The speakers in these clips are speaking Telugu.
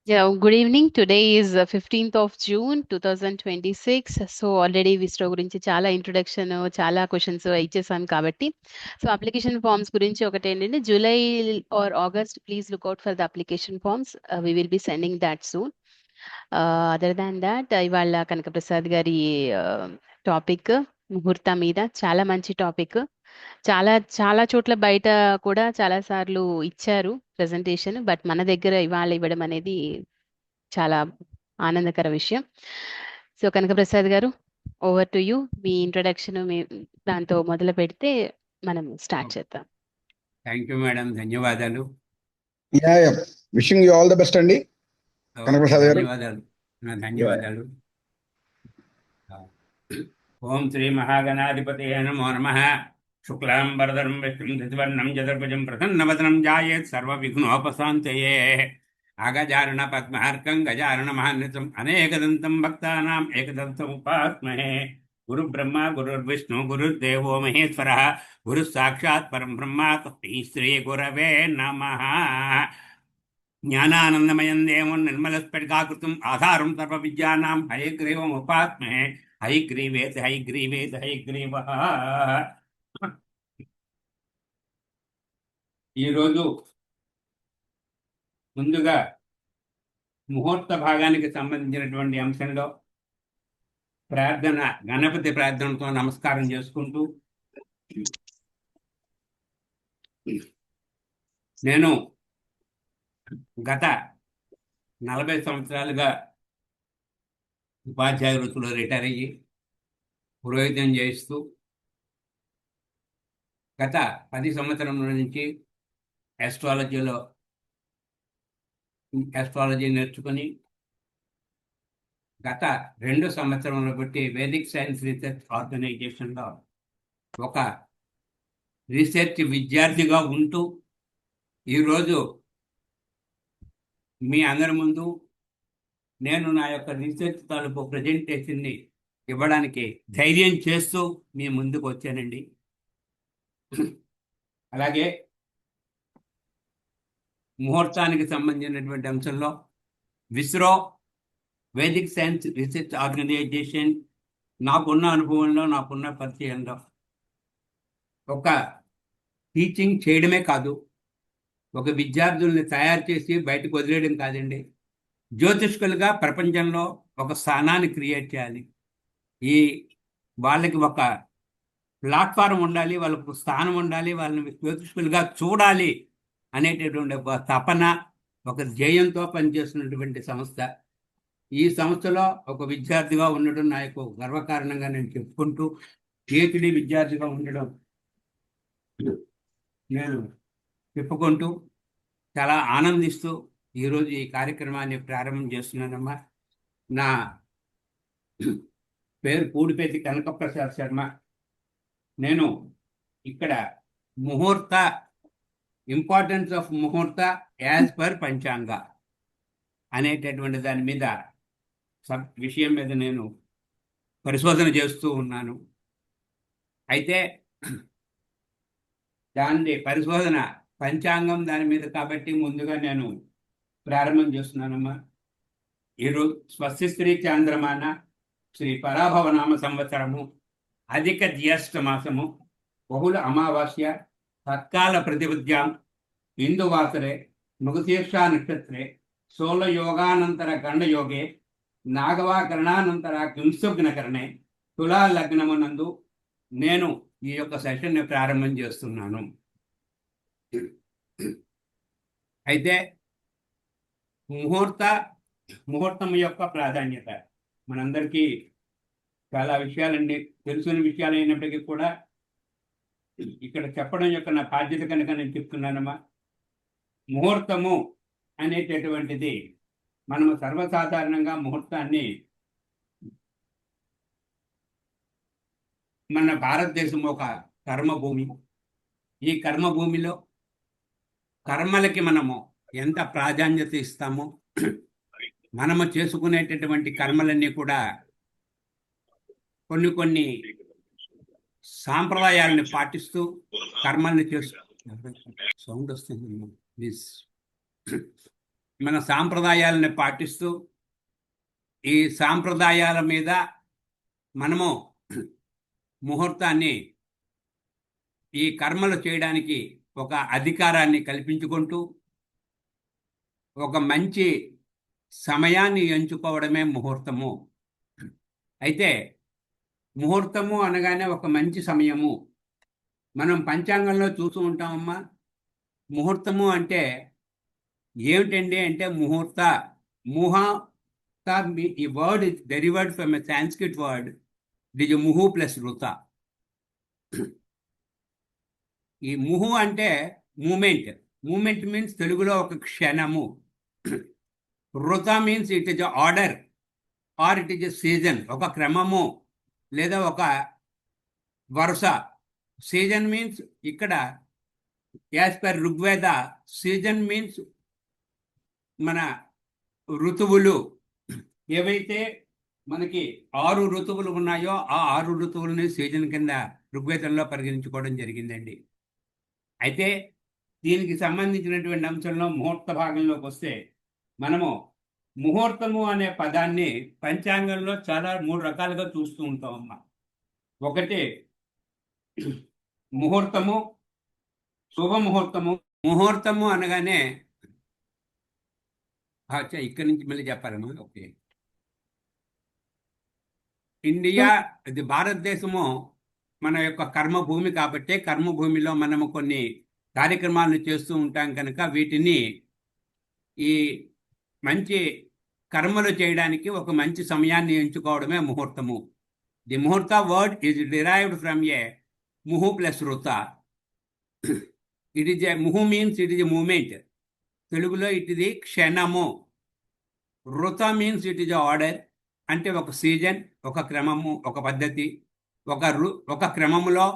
Yeah, good evening. Today is 15th of June 2026. So already విస్ట్రో గురించి చాలా ఇంట్రొడక్షన్ చాలా క్వశ్చన్స్ ఇచ్చేసాం కాబట్టి సో అప్లికేషన్ ఫార్మ్స్ గురించి ఒకటి ఏంటంటే July or August please look out for the application forms we will be sending that soon. Other than that ఇవాళ కనకప్రసాద్ గారి టాపిక్ ముహూర్తం మీద చాలా మంచి టాపిక్. చాలా చాలా చోట్ల బయట కూడా చాలా సార్లు ఇచ్చారు ప్రెజెంటేషన్, బట్ మన దగ్గర ఇవాళ ఇవ్వడం అనేది చాలా ఆనందకర విషయం. So Kanakaprasad garu, over to you. మీ ఇంట్రొడక్షన్ మీ దాంతో మొదలు పెడితే మనం స్టార్ట్ చేద్దాం. థ్యాంక్ యూ మేడం, ధన్యవాదాలు. Wishing you all the best అండి కనకప్రసాద్ గారు. ధన్యవాదాలు. ఓం శ్రీ మహాగణాధిపతయ నమో నమః. శుక్లాంబరధరం విష్ణుం శశివర్ణం చతుర్భుజం ప్రసన్నవదనం ధ్యాయేత్ సర్వవిఘ్నోపశాంతయే. అగజానన పద్మహర్కం గజానన మహాన్వితం అనేకదంతం భక్తానాం ఏకదంతముపాస్మహే. గురు బ్రహ్మ గురుర్విష్ణు గురుర్దేవో మహేశ్వర గురు సాక్షాత్ పరం బ్రహ్మ తస్మై శ్రీ గురవే నమః. జ్ఞానానందమయం దేవం నిర్మలస్ఫటికాకృతం ఆధారం సర్వ విద్యానాం హయగ్రీవం ఉపాస్మహే. హయగ్రీవేత హయగ్రీవేత హయగ్రీవ. ఈరోజు ముందుగా ముహూర్త భాగానికి సంబంధించినటువంటి అంశంలో ప్రార్థన, గణపతి ప్రార్థనతో నమస్కారం చేసుకుంటూ, నేను గత 40 సంవత్సరాలుగా ఉపాధ్యాయ వృత్తిలో రిటైర్ అయ్యి పురోహితం చేస్తూ గత 10 సంవత్సరముల నుంచి ఆస్ట్రాలజీ నేర్చుకుని గత 2 సంవత్సరములు బట్టి వేదిక్ సైన్స్ రీసెర్చ్ ఆర్గనైజేషన్లో ఒక రీసెర్చ్ విద్యార్థిగా ఉంటూ ఈరోజు మీ అందరి ముందు నేను నా యొక్క రీసెర్చ్ తాలూకు ప్రజెంటేషన్ని ఇవ్వడానికి ధైర్యం చేస్తూ మీ ముందుకు వచ్చానండి. అలాగే ముహూర్తానికి సంబంధించినటువంటి అంశంలో విస్రో వేదిక్ సైన్స్ రీసెర్చ్ ఆర్గనైజేషన్ నాకున్న అనుభవంలో, నాకున్న పరిచయంలో ఒక టీచింగ్ చేయడమే కాదు, ఒక విద్యార్థుల్ని తయారు చేసి బయటకు వదిలేయడం కాదండి, జ్యోతిష్కులుగా ప్రపంచంలో ఒక స్థానాన్ని క్రియేట్ చేయాలి. వాళ్ళకి ఒక ప్లాట్ఫారం ఉండాలి, వాళ్ళకు స్థానం ఉండాలి, వాళ్ళని జ్యోతిష్కులుగా చూడాలి అనేటటువంటి ఒక తపన, ఒక ధ్యేయంతో పనిచేస్తున్నటువంటి సంస్థ. ఈ సంస్థలో ఒక విద్యార్థిగా ఉండడం నాకు గర్వకారణంగా నేను చెప్పుకుంటూ, పిహెచ్డి విద్యార్థిగా ఉండడం నేను చెప్పుకుంటూ చాలా ఆనందిస్తూ ఈరోజు ఈ కార్యక్రమాన్ని ప్రారంభం చేస్తున్నానమ్మా. నా పేరు పూడిపేటి కనకప్రసాద్ శర్మ. నేను ఇక్కడ ముహూర్త, ఇంపార్టెన్స్ ఆఫ్ ముహూర్త యాజ్ పర్ పంచాంగ అనేటటువంటి దాని మీద విషయం మీద నేను పరిశోధన చేస్తూ ఉన్నాను. అయితే దాని పరిశోధన పంచాంగం దాని మీద కాబట్టి ముందుగా నేను ప్రారంభం చేస్తున్నానమ్మా. ఈరోజు స్వస్తిశ్రీ చాంద్రమాన శ్రీ పరాభవనామ సంవత్సరము, అధిక జ్యేష్ఠ మాసము, బహుళ అమావాస్య, తత్కాల ప్రతిపద్యాం, ఇందువాసరే, మృగశీర్ష నక్షత్రే, సోలయోగానంతర గండయోగే, నాగవాకరణానంతర కింసుగ్నకరణే, తులా లగ్నమునందు నేను ఈ యొక్క సెషన్ని ప్రారంభం చేస్తున్నాను. అయితే ముహూర్తం యొక్క ప్రాధాన్యత మనందరికీ చాలా విషయాలండి, తెలుసుకునే విషయాలు అయినప్పటికీ కూడా ఇక్కడ చెప్పడం యొక్క నా బాధ్యత కనుక నేను చెప్తున్నానమ్మా. ముహూర్తము అనేటటువంటిది మనము సర్వసాధారణంగా ముహూర్తాన్ని మన భారతదేశం ఒక కర్మభూమి. ఈ కర్మభూమిలో కర్మలకి మనము ఎంత ప్రాధాన్యత ఇస్తామో, మనము చేసుకునేటటువంటి కర్మలన్నీ కూడా కొన్ని సాంప్రదాయాలను పాటిస్తూ కర్మల్ని చేస్తూ సౌండ్ వస్తుంది ప్లీజ్. మన సాంప్రదాయాలని పాటిస్తూ ఈ సాంప్రదాయాల మీద మనము ముహూర్తాన్ని ఈ కర్మలు చేయడానికి ఒక అధికారాన్ని కల్పించుకుంటూ ఒక మంచి సమయాన్ని ఎంచుకోవడమే ముహూర్తము. అయితే ముహూర్తము అనగానే ఒక మంచి సమయము మనం పంచాంగంలో చూస్తూ ఉంటామమ్మా. ముహూర్తము అంటే ఏమిటండి అంటే ముహూర్త ఈ word is derived from a Sanskrit word. It is muhu plus ruta. ఈ ముహు అంటే మూమెంట్. మూమెంట్ మీన్స్ తెలుగులో ఒక క్షణము. Ruta means it is order or it is season, ఒక క్రమము లేదా ఒక వరుస. సీజన్ మీన్స్ ఇక్కడ as per Rigveda season means మన ఋతువులు. ఏవైతే మనకి 6 ఋతువులు ఉన్నాయో ఆ 6 ఋతువులని సీజన్ కింద ఋగ్వేదంలో పరిగణించుకోవడం జరిగిందండి. అయితే దీనికి సంబంధించినటువంటి అంశంలో ముహూర్త భాగంలోకి వస్తే మనము ముహూర్తము అనే పదాన్ని పంచాంగంలో చాలా 3 రకాలుగా చూస్తూ ఉంటామమ్మా. ఒకటి ముహూర్తము, శుభముహూర్తము. ముహూర్తము అనగానే ఇక్కడి నుంచి మళ్ళీ చెప్పాలమ్మా. ఓకే, ఇండియా ఇది భారతదేశము మన యొక్క కర్మభూమి కాబట్టి కర్మభూమిలో మనము కొన్ని కార్యక్రమాలను చేస్తూ ఉంటాం కనుక వీటిని ఈ మంచి కర్మలు చేయడానికి ఒక మంచి సమయాన్ని ఎంచుకోవడమే ముహూర్తము. The muhurta word is derived from a muhu plus ruta. It is a muhu means it is a moment. తెలుగులో ఇట్ ఇది క్షణము. Ruta means it is order, అంటే ఒక సీజన్, ఒక క్రమము, ఒక పద్ధతి, ఒక క్రమములో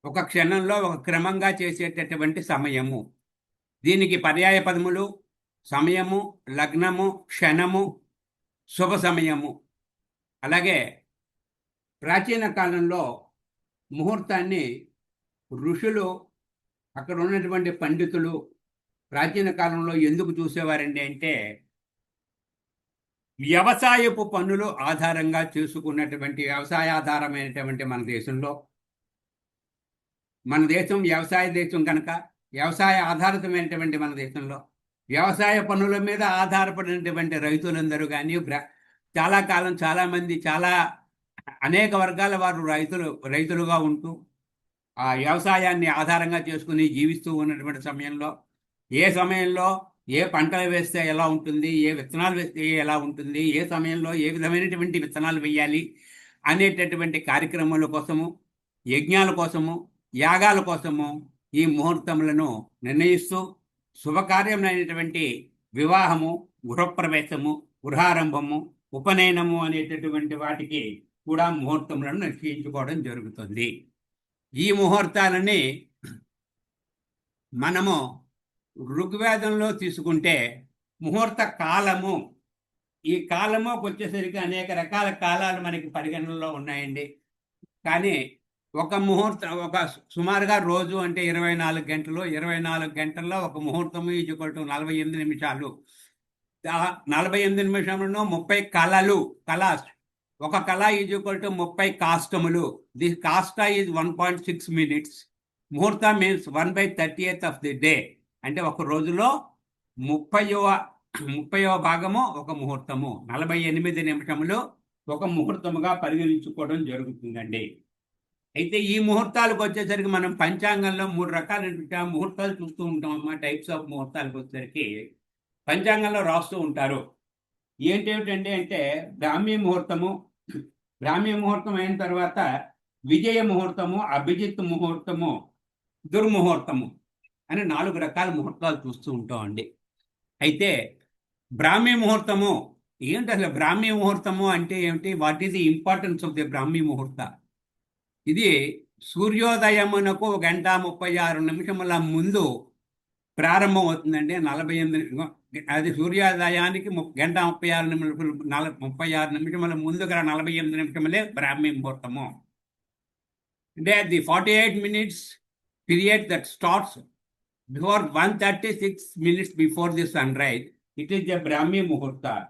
ఒక క్షణంలో ఒక క్రమంగా చేసేటటువంటి సమయము. దీనికి పర్యాయ పదములు సమయము, లగ్నము, క్షణము, శుభ సమయము. అలాగే ప్రాచీన కాలంలో ముహూర్తాన్ని ఋషులు, అక్కడ ఉన్నటువంటి పండితులు ప్రాచీన కాలంలో ఎందుకు చూసేవారండి అంటే వ్యవసాయపు పన్నులు ఆధారంగా చేసుకున్నటువంటి వ్యవసాయాధారమైనటువంటి మన దేశంలో, మన దేశం వ్యవసాయ దేశం కనుక వ్యవసాయ ఆధారితమైనటువంటి మన దేశంలో వ్యవసాయ పన్నుల మీద ఆధారపడినటువంటి రైతులందరూ కానీ చాలా కాలం చాలామంది అనేక వర్గాల వారు రైతులుగా ఉంటూ ఆ వ్యవసాయాన్ని ఆధారంగా చేసుకుని జీవిస్తూ ఉన్నటువంటి సమయంలో ఏ పంటలు వేస్తే ఎలా ఉంటుంది, ఏ విత్తనాలు వేస్తే ఎలా ఉంటుంది, ఏ సమయంలో ఏ విధమైనటువంటి విత్తనాలు వేయాలి అనేటటువంటి కార్యక్రమాల కోసము, యజ్ఞాల కోసము, యాగాల కోసము ఈ ముహూర్తములను నిర్ణయిస్తూ శుభకార్యమైనటువంటి వివాహము, గృహప్రవేశము, గృహారంభము, ఉపనయనము అనేటటువంటి వాటికి కూడా ముహూర్తములను నిశ్చయించుకోవడం జరుగుతుంది. ఈ ముహూర్తాలని మనము ఋగ్వేదంలో తీసుకుంటే ముహూర్త కాలము, ఈ కాలముకి వచ్చేసరికి అనేక రకాల కాలాలు మనకి పరిగణనలో ఉన్నాయండి. కానీ ఒక సుమారుగా రోజు అంటే 24 గంటలు, 24 గంటల్లో ఒక ముహూర్తము ఈజ్వల్ టు 48 నిమిషాలు. 48 నిమిషంలో 30 కళాస్. ఒక కళ ఈజ్వల్ టు 30 కాష్టములు. This kashta is 1.6 minutes. Muhurta means 1/30th of the day. అంటే ఒక రోజులో 30వ భాగము ఒక ముహూర్తము. 48 నిమిషములు ఒక ముహూర్తముగా పరిగణించుకోవడం జరుగుతుందండి. అయితే ఈ ముహూర్తాలకు వచ్చేసరికి మనం పంచాంగంలో 3 రకాల ముహూర్తాలు చూస్తూ ఉంటాం అమ్మా. టైప్స్ ఆఫ్ ముహూర్తాలకు వచ్చేసరికి పంచాంగంలో రాస్తూ ఉంటారు. ఏంటేమిటండి అంటే బ్రాహ్మీ ముహూర్తము, బ్రాహ్మీ ముహూర్తం అయిన తర్వాత విజయ ముహూర్తము, అభిజిత్ ముహూర్తము, దుర్ముహూర్తము అని 4 రకాల ముహూర్తాలు చూస్తూ ఉంటామండి. అయితే బ్రాహ్మీ ముహూర్తము ఏంటి, అసలు బ్రాహ్మీ ముహూర్తము అంటే ఏమిటి, what is the importance of the Brahmi muhurta? ఇది సూర్యోదయమునకు 1:36 ముందు ప్రారంభం అవుతుందండి. 48 అది సూర్యోదయానికి 1:36 ముందుగా 48 నిమిషములే బ్రాహ్మీ ముహూర్తము. అంటే the 48 minutes period that starts before 136 minutes before the sunrise It is a Brahmi Muhurta.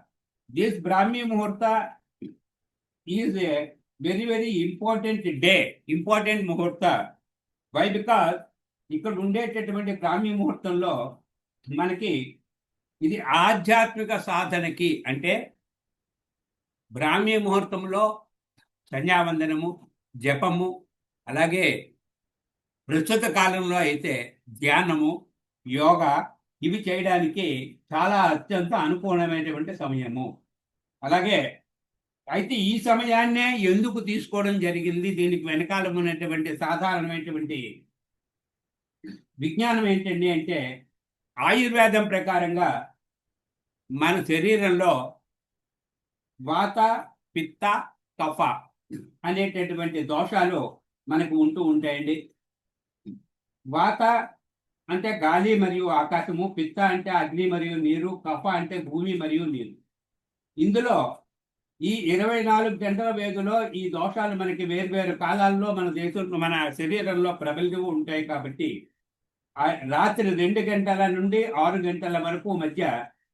This Brahmi Muhurta is a very, very important day, important Muhurta. Why? Because ఇక్కడ ఉండేటటువంటి బ్రాహ్మీ ముహూర్తంలో మనకి ఇది ఆధ్యాత్మిక సాధనకి, అంటే బ్రాహ్మీ ముహూర్తంలో సంధ్యావందనము, జపము, అలాగే ప్రస్తుత కాలంలో అయితే ధ్యానము, యోగా, ఇవి చేయడానికి చాలా అత్యంత అనుకూలమైనటువంటి సమయము. అలాగే అయితే ఈ సమయాన్నే ఎందుకు తీసుకోవడం జరిగింది, దీనికి వెనకాల ఉన్నటువంటి సాధారణమైనటువంటి విజ్ఞానం ఏంటండి అంటే, ఆయుర్వేదం ప్రకారంగా మన శరీరంలో వాత, పిత్త, కఫ అనేటటువంటి దోషాలు మనకు ఉంటూ ఉంటాయండి. వాత అంటే గాలి మరియు ఆకాశము, పిత్త అంటే అగ్ని మరియు నీరు, కఫ అంటే భూమి మరియు నీరు. ఇందులో ఈ 24 గంటల వ్యవధిలో ఈ దోషాలు మనకి వేర్వేరు కాలాల్లో మన దేశంలో మన శరీరంలో ప్రబలిస్తూ ఉంటాయి. కాబట్టి రాత్రి 2 గంటల నుండి 6 గంటల వరకు మధ్య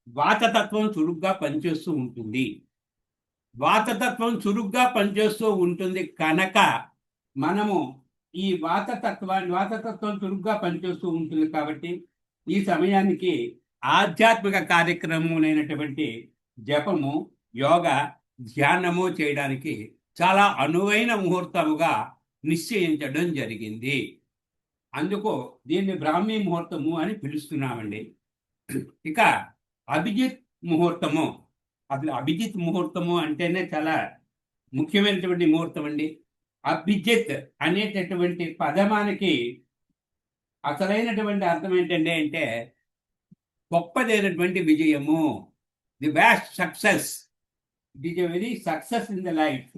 వాతతత్వం చురుగ్గా పనిచేస్తూ ఉంటుంది. వాతతత్వం చురుగ్గా పనిచేస్తూ ఉంటుంది కనుక మనము ఈ వాతతత్వం చురుగ్గా పనిచేస్తూ ఉంటుంది కాబట్టి ఈ సమయానికి ఆధ్యాత్మిక కార్యక్రమమైనటువంటి జపము, యోగా, ధ్యానము చేయడానికి చాలా అనువైన ముహూర్తముగా నిశ్చయించడం జరిగింది. అందుకు దీన్ని బ్రాహ్మీ ముహూర్తము అని పిలుస్తున్నామండి. ఇక అభిజిత్ ముహూర్తము, అసలు అభిజిత్ ముహూర్తము అంటేనే చాలా ముఖ్యమైనటువంటి ముహూర్తం అండి. అభిజిత్ అనేటటువంటి పదమానికి అసలైనటువంటి అర్థం ఏంటంటే అంటే గొప్పదైనటువంటి విజయము, the vast success. It is a very success in the life.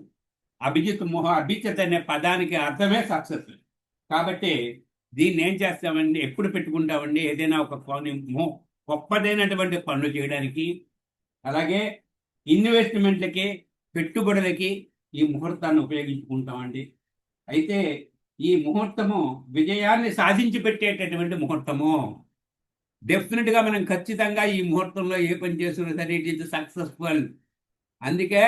Abhijit అనే పదానికి అర్థమే సక్సెస్. కాబట్టి దీన్ని ఏం చేస్తామండి, ఎప్పుడు పెట్టుకుంటామండి, ఏదైనా ఒక గొప్పదైనటువంటి పనులు చేయడానికి, అలాగే ఇన్వెస్ట్మెంట్లకి, పెట్టుబడులకి ఈ ముహూర్తాన్ని ఉపయోగించుకుంటామండి. అయితే ఈ ముహూర్తము విజయాన్ని సాధించి పెట్టేటటువంటి ముహూర్తము. డెఫినెట్గా మనం ఖచ్చితంగా ఈ ముహూర్తంలో ఏ పని చేస్తున్నా సరే ఇట్ ఈస్ సక్సెస్ఫుల్. అందుకే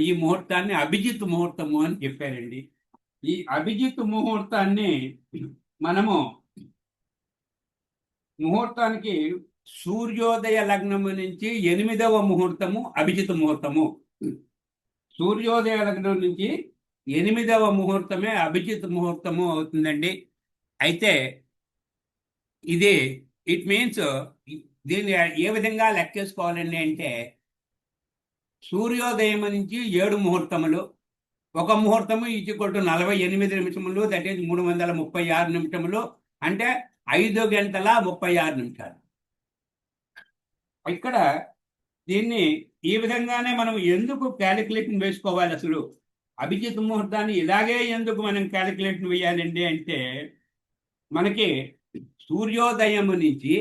ఈ ముహూర్తాన్ని అభిజిత్ ముహూర్తము అని చెప్పారండి. ఈ అభిజిత్ ముహూర్తాన్ని మనము ముహూర్తానికి సూర్యోదయ లగ్నము నుంచి 8వ ముహూర్తము అభిజిత్ ముహూర్తము. సూర్యోదయ లగ్నం నుంచి 8వ ముహూర్తమే అభిజిత్ ముహూర్తము అవుతుందండి. అయితే ఇది ఇట్ మీన్స్ దీన్ని ఏ విధంగా లెక్కేసుకోవాలండి అంటే, సూర్యోదయం నుంచి 7 ముహూర్తములు, ఒక ముహూర్తము ఈక్వల్ టు 48 నిమిషములు, దట్ ఈజ్ 336 నిమిషములు, అంటే 5 గంటల 36 నిమిషాలు. ఇక్కడ దీన్ని ఈ విధంగానే మనం ఎందుకు క్యాలిక్యులేషన్ వేసుకోవాలి, అసలు అభిజిత్ ముహూర్తాన్ని ఇలాగే ఎందుకు మనం క్యాలిక్యులేషన్ వేయాలండి అంటే, మనకి సూర్యోదయం నుంచి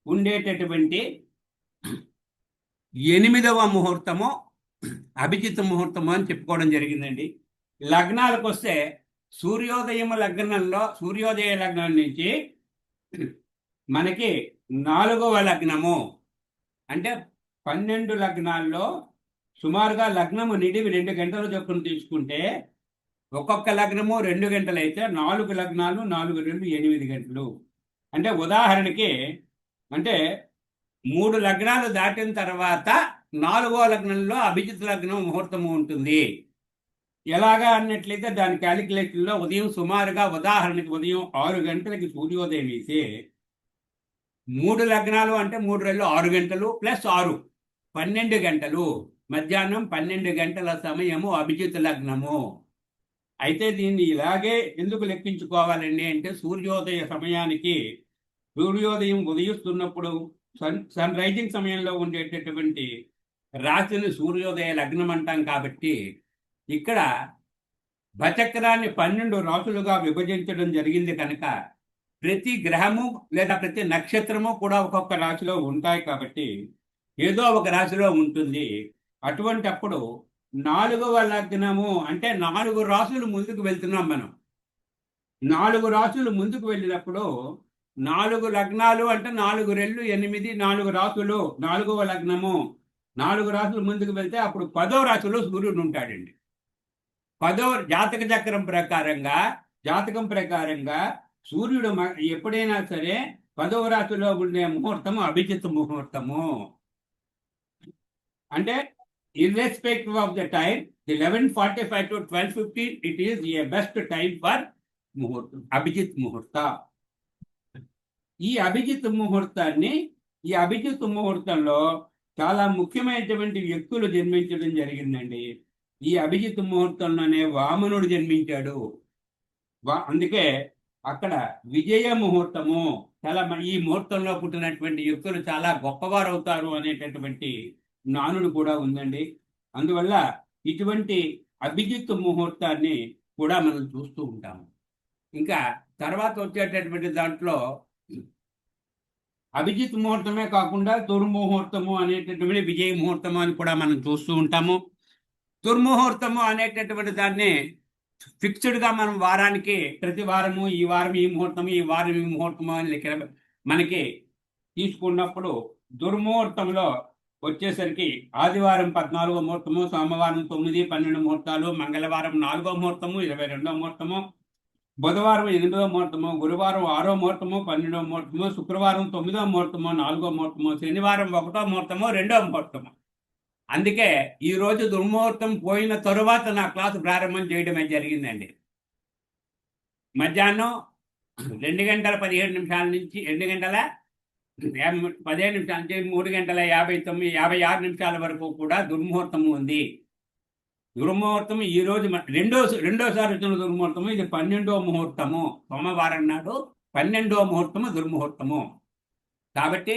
ఉండేటటువంటి 8వ ముహూర్తము అభిజిత్ ముహూర్తము అని చెప్పుకోవడం జరిగిందండి. లగ్నాలకు వస్తే సూర్యోదయ లగ్నం నుంచి మనకి 4వ లగ్నము, అంటే 12 లగ్నాల్లో సుమారుగా లగ్నము నిడివి 2 గంటల చొప్పున తీసుకుంటే ఒక్కొక్క లగ్నము 2 గంటలు అయితే 4 లగ్నాలు 4 2 8 గంటలు. అంటే ఉదాహరణకి అంటే 3 లగ్నాలు దాటిన తర్వాత 4వ లగ్నంలో అభిజిత్ లగ్నం ముహూర్తము ఉంటుంది. ఎలాగా అన్నట్లయితే దాని క్యాలిక్యులేషన్లో సుమారుగా ఉదాహరణకి ఉదయం 6 గంటలకి సూర్యోదయం వేసి 3 లగ్నాలు అంటే 3 రెళ్ళు 6 గంటలు ప్లస్ 6 12 గంటలు, మధ్యాహ్నం 12 గంటల సమయము అభిజిత్ లగ్నము. అయితే దీన్ని ఇలాగే ఎందుకు లెక్కించుకోవాలండి అంటే, సూర్యోదయ సమయానికి సూర్యోదయం ఉదయిస్తున్నప్పుడు సన్ రైజింగ్ సమయంలో ఉండేటటువంటి రాశిని సూర్యోదయ లగ్నం అంటాం. కాబట్టి ఇక్కడ భచక్రాన్ని 12 రాశులుగా విభజించడం జరిగింది కనుక ప్రతి గ్రహము లేదా ప్రతి నక్షత్రము కూడా ఒక్కొక్క రాశిలో ఉంటాయి. కాబట్టి ఏదో ఒక రాశిలో ఉంటుంది. అటువంటి అప్పుడు 4వ లగ్నము అంటే 4 రాశులు ముందుకు వెళ్తున్నాం మనం. 4 రాశులు ముందుకు వెళ్ళినప్పుడు 4 లగ్నాలు అంటే 4 రెళ్ళు 8, 4 రాసులు, 4వ లగ్నము. 4 రాసులు ముందుకు వెళ్తే అప్పుడు 10వ రాశిలో సూర్యుడు ఉంటాడండి. 10వ జాతకం ప్రకారంగా సూర్యుడు ఎప్పుడైనా సరే 10వ రాశిలో ఉండే ముహూర్తము అభిజిత్ ముహూర్తము. అంటే irrespective of the time, the 11:45 to 12:15, it is a best time for Abhijit ముహూర్త. ఈ అభిజిత్ ముహూర్తంలో చాలా ముఖ్యమైనటువంటి వ్యక్తులు జన్మించడం జరిగిందండి. ఈ అభిజిత్ ముహూర్తంలోనే వామనుడు జన్మించాడు. అందుకే అక్కడ విజయ ముహూర్తము, చాలా ఈ ముహూర్తంలో పుట్టినటువంటి వ్యక్తులు చాలా గొప్పవారు అవుతారు అనేటటువంటి నానుడు కూడా ఉందండి. అందువల్ల ఇటువంటి అభిజిత్ ముహూర్తాన్ని కూడా మనం చూస్తూ ఉంటాము. ఇంకా తర్వాత వచ్చేటటువంటి దాంట్లో అభిజిత్ ముహూర్తమే కాకుండా దుర్ముహూర్తము అనేటటువంటి విజయ ముహూర్తము అని కూడా మనం చూస్తూ ఉంటాము. దుర్ముహూర్తము అనేటటువంటి దాన్ని ఫిక్స్డ్గా మనం వారానికి ప్రతి వారము ఈ వారం ఈ ముహూర్తము, ఈ వారం ఈ ముహూర్తము అని మనకి తీసుకున్నప్పుడు దుర్ముహూర్తంలో వచ్చేసరికి ఆదివారం 14వ ముహూర్తము, సోమవారం 9, 12 ముహూర్తాలు, మంగళవారం 4వ ముహూర్తము, 22వ ముహూర్తము, బుధవారం 8వ ముహూర్తము, గురువారం 6వ ముహూర్తము, 12వ ముహూర్తము, శుక్రవారం 9వ ముహూర్తము, 4వ ముహూర్తము, శనివారం 1వ ముహూర్తము, 2వ ముహూర్తము. అందుకే ఈ రోజు దుర్ముహూర్తం పోయిన తరువాత నా క్లాసు ప్రారంభం చేయడమే జరిగిందండి. మధ్యాహ్నం 2:15 నుంచి 2:15 నిమిషాల నుంచి 3:56 వరకు కూడా దుర్ముహూర్తము ఉంది. దుర్ముహూర్తం ఈ రోజు రెండోసారి వచ్చిన దుర్ముహూర్తము, ఇది 12వ ముహూర్తము. సోమవారం నాడు 12వ ముహూర్తము దుర్ముహూర్తము. కాబట్టి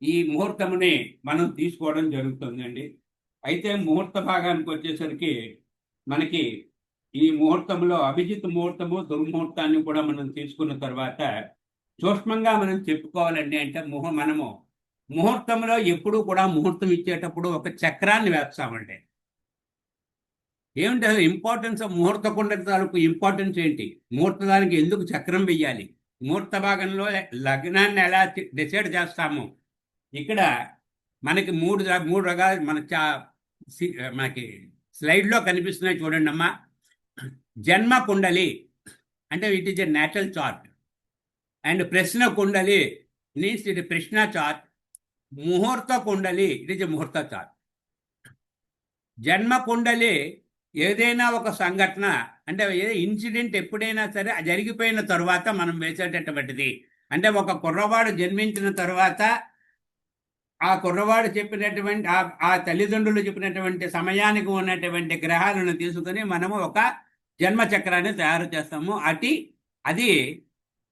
ఈ ముహూర్తముని మనం తీసుకోవడం జరుగుతుందండి. అయితే ముహూర్త భాగానికి వచ్చేసరికి మనకి ఈ ముహూర్తంలో అభిజిత్ ముహూర్తము, దుర్ముహూర్తాన్ని కూడా మనం తీసుకున్న తర్వాత సూక్ష్మంగా మనం చెప్పుకోవాలండి. అంటే మనము ముహూర్తంలో ఎప్పుడు కూడా ముహూర్తం ఇచ్చేటప్పుడు ఒక చక్రాన్ని వేస్తామండి. ఏమిటి అసలు ఇంపార్టెన్స్ ఆఫ్ ముహూర్త కుండలకు ఇంపార్టెన్స్ ఏంటి? ముహూర్తానికి ఎందుకు చక్రం వెయ్యాలి? ముహూర్త భాగంలో లగ్నాన్ని ఎలా డిసైడ్ చేస్తాము? ఇక్కడ మనకి మూడు రకాలు మనకి స్లైడ్లో కనిపిస్తున్నాయి చూడండి అమ్మా. జన్మ కుండలి అంటే it is a natural chart, and ప్రశ్న కుండలి మీన్స్ ఇట్ ప్రశ్న చార్ట్. ముహూర్త కుండలి ఇట్ ఈజ్ ఎ ముహూర్త చార్ట్. జన్మ కుండలి ఏదైనా ఒక సంఘటన అంటే ఇన్సిడెంట్ ఎప్పుడైనా సరే జరిగిపోయిన తర్వాత మనం వేసేటటువంటిది. అంటే ఒక కుర్రవాడు జన్మించిన తర్వాత ఆ కుర్రవాడు చెప్పినటువంటి ఆ తల్లిదండ్రులు చెప్పినటువంటి సమయానికి ఉన్నటువంటి గ్రహాలను తీసుకుని మనము ఒక జన్మ చక్రాన్ని తయారు చేస్తాము. అది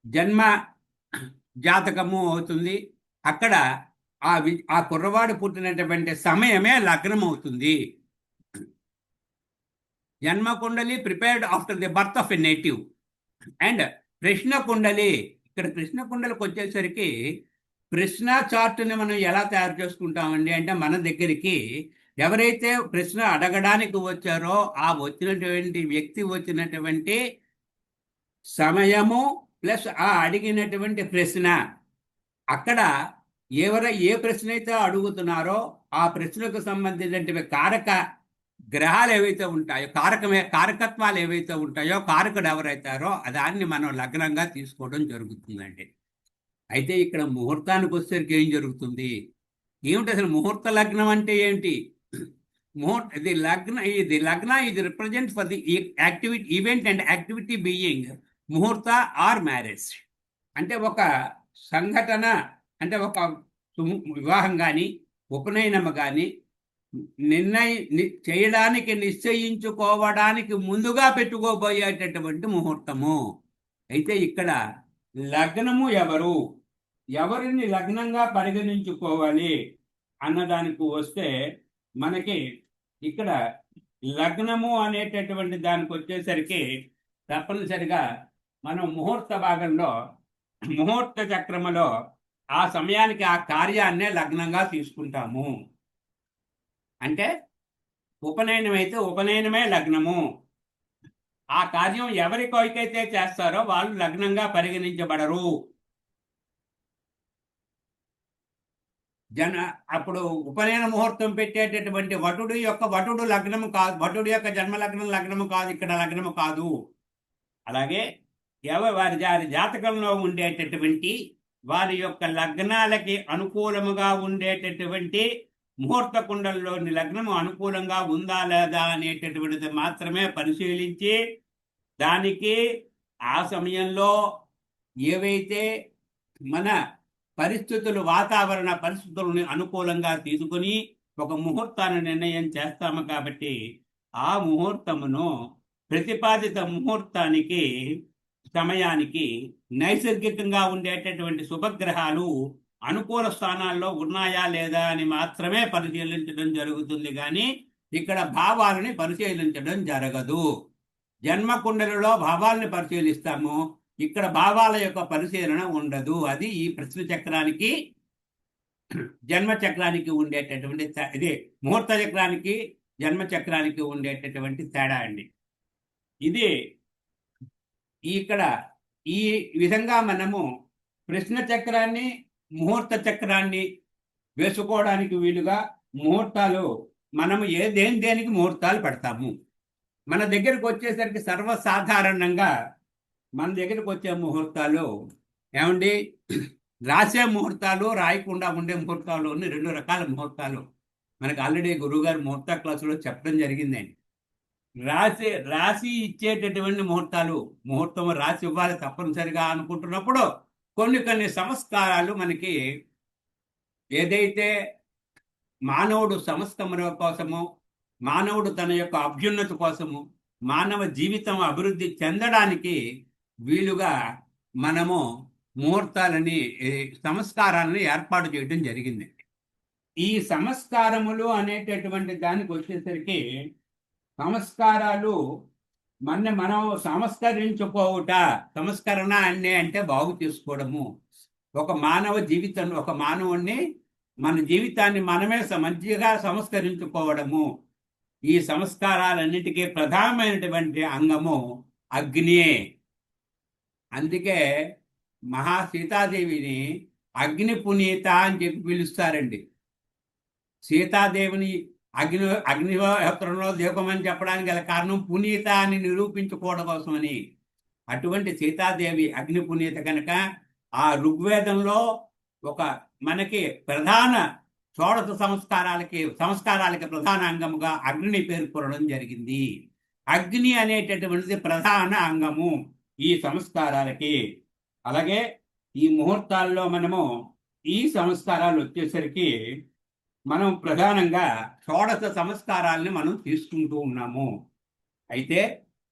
జన్మ జాతకము అవుతుంది. అక్కడ ఆ కుర్రవాడు పుట్టినటువంటి సమయమే లగ్నం అవుతుంది. జన్మ kundali prepared after the birth of a native. And ప్రశ్న కుండలి, ఇక్కడ ప్రశ్న కుండలికి వచ్చేసరికి ప్రశ్న చార్ట్ని మనం ఎలా తయారు చేసుకుంటామండి అంటే మన దగ్గరికి ఎవరైతే ప్రశ్న అడగడానికి వచ్చారో ఆ వచ్చినటువంటి వ్యక్తి వచ్చినటువంటి సమయము ప్లస్ ఆ అడిగినటువంటి ప్రశ్న, అక్కడ ఏ ప్రశ్న అయితే అడుగుతున్నారో ఆ ప్రశ్నకు సంబంధించినటువంటి కారక గ్రహాలు ఏవైతే ఉంటాయో, కారకత్వాలు ఏవైతే ఉంటాయో, కారకుడు ఎవరైతారో దాన్ని మనం లగ్నంగా తీసుకోవడం జరుగుతుందండి. అయితే ఇక్కడ ముహూర్తానికి వచ్చేసరికి ఏం జరుగుతుంది? ఏమిటి అసలు ముహూర్త లగ్నం అంటే ఏంటి? ఇది లగ్న ఇది represent for the activity event and activity being ముహూర్త ఆర్ మ్యారేజ్. అంటే ఒక సంఘటన, అంటే ఒక వివాహం కానీ ఉపనయనం కానీ చేయడానికి నిశ్చయించుకోవడానికి ముందుగా పెట్టుకోబోయేటటువంటి ముహూర్తము. అయితే ఇక్కడ లగ్నము ఎవరిని లగ్నంగా పరిగణించుకోవాలి అన్నదానికి వస్తే మనకి ఇక్కడ లగ్నము అనేటటువంటి దానికి వచ్చేసరికి తప్పనిసరిగా మనం ముహూర్త భాగంలో ముహూర్త చక్రములో ఆ సమయానికి ఆ కార్యాన్నే లగ్నంగా తీసుకుంటాము. అంటే ఉపనయనం అయితే ఉపనయనమే లగ్నము. ఆ కార్యం ఎవరికైతే చేస్తారో వాళ్ళు లగ్నంగా పరిగణించబడరు. అప్పుడు ఉపనయన ముహూర్తం పెట్టేటటువంటి వటుడు లగ్నము కాదు, వటుడు యొక్క జన్మ లగ్నము కాదు, ఇక్కడ లగ్నము కాదు. అలాగే వారి జాతకంలో ఉండేటటువంటి వారి యొక్క లగ్నాలకి అనుకూలముగా ఉండేటటువంటి ముహూర్త కుండల్లోని లగ్నము అనుకూలంగా ఉందా లేదా అనేటటువంటిది మాత్రమే పరిశీలించి దానికి ఆ సమయంలో ఏవైతే మన వాతావరణ పరిస్థితులను అనుకూలంగా తీసుకుని ఒక ముహూర్తాన్ని నిర్ణయం చేస్తాము. కాబట్టి ఆ ముహూర్తమును ప్రతిపాదిత ముహూర్తానికి సమయానికి నైసర్గికంగా ఉండేటటువంటి శుభగ్రహాలు అనుకూల స్థానాల్లో ఉన్నాయా లేదా అని మాత్రమే పరిశీలించడం జరుగుతుంది, కానీ ఇక్కడ భావాలని పరిశీలించడం జరగదు. జన్మకుండలలో భావాలని పరిశీలిస్తాము, ఇక్కడ భావాల యొక్క పరిశీలన ఉండదు. అది ఈ ప్రశ్న చక్రానికి జన్మ చక్రానికి ఉండేటటువంటి ఇది ముహూర్త చక్రానికి జన్మ చక్రానికి ఉండేటటువంటి తేడా అండి. ఇది ఇక్కడ ఈ విధంగా మనము ప్రశ్న చక్రాన్ని ముహూర్త చక్రాన్ని వేసుకోవడానికి వీలుగా ముహూర్తాలు మనము దేనికి ముహూర్తాలు పెడతాము. మన దగ్గరకు వచ్చేసరికి సర్వసాధారణంగా మన దగ్గరకు వచ్చే ముహూర్తాలు ఏమండి, రాసే ముహూర్తాలు, రాయకుండా ఉండే ముహూర్తాలు అని 2 రకాల ముహూర్తాలు మనకు ఆల్రెడీ గురువుగారు ముహూర్త క్లాసులో చెప్పడం జరిగిందండి. రాసి ఇచ్చేటటువంటి ముహూర్తం రాసి ఇవ్వాలి తప్పనిసరిగా అనుకుంటున్నప్పుడు కొన్ని సంస్కారాలు మనకి ఏదైతే మానవుడు సంస్కరణ కోసము, మానవుడు తన యొక్క అభ్యున్నతి కోసము, మానవ జీవితం అభివృద్ధి చెందడానికి వీలుగా మనము ముహూర్తాలని సంస్కారాలను ఏర్పాటు చేయడం జరిగింది. ఈ సంస్కారములు అనేటటువంటి దానికి వచ్చేసరికి సంస్కారాలు మనం సంస్కరించుకోవుట, సంస్కరణ అంటే బాగు చేసుకోవడము. ఒక మానవుణ్ణి మన జీవితాన్ని మనమే మంచిగా సంస్కరించుకోవడము. ఈ సంస్కారాలన్నిటికీ ప్రధానమైనటువంటి అంగము అగ్నియే. అందుకే సీతాదేవిని అగ్ని పునీత అని చెప్పి పిలుస్తారండి. సీతాదేవిని అగ్నిహోత్రంలో దీపమని చెప్పడానికి గల కారణం పునీత అని నిరూపించుకోవడం కోసమని. అటువంటి సీతాదేవి అగ్ని పునీత కనుక ఆ ఋగ్వేదంలో మనకి ప్రధాన షోడశ సంస్కారాలకి ప్రధాన అంగముగా అగ్నిని పేర్కొనడం జరిగింది. అగ్ని అనేటటువంటిది ప్రధాన అంగము ఈ సంస్కారాలకి. అలాగే ఈ ముహూర్తాల్లో మనము ఈ సంస్కారాలు వచ్చేసరికి మనం ప్రధానంగా షోడశ సంస్కారాలని మనం తీసుకుంటూ ఉన్నాము. అయితే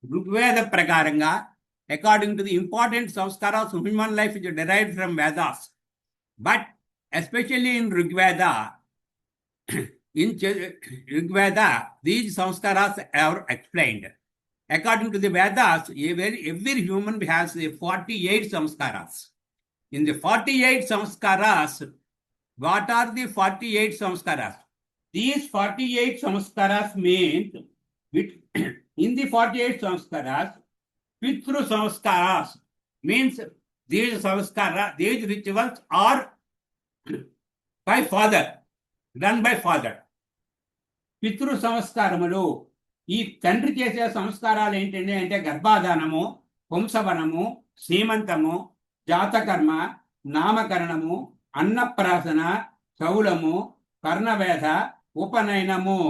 ఋగ్వేద ప్రకారంగా according to the important sanskaras human life is derived from Vedas, but especially in Rigveda, these sanskaras are explained. According to the Vedas, every human has 48 samskaras. In the 48 samskaras, what are the 48 samskaras? These 48 samskaras mean, in the 48 samskaras, Pitru samskaras means these rituals are by father, done by father. పితృ సంస్కారములు, ఈ తండ్రి చేసే సంస్కారాలు ఏంటంటే అంటే గర్భాధానము, పుంసవనము, సీమంతము, జాతకర్మ, నామకరణము, అన్నప్రాసన, శౌలము, కర్ణవేధ, ఉపనయనము.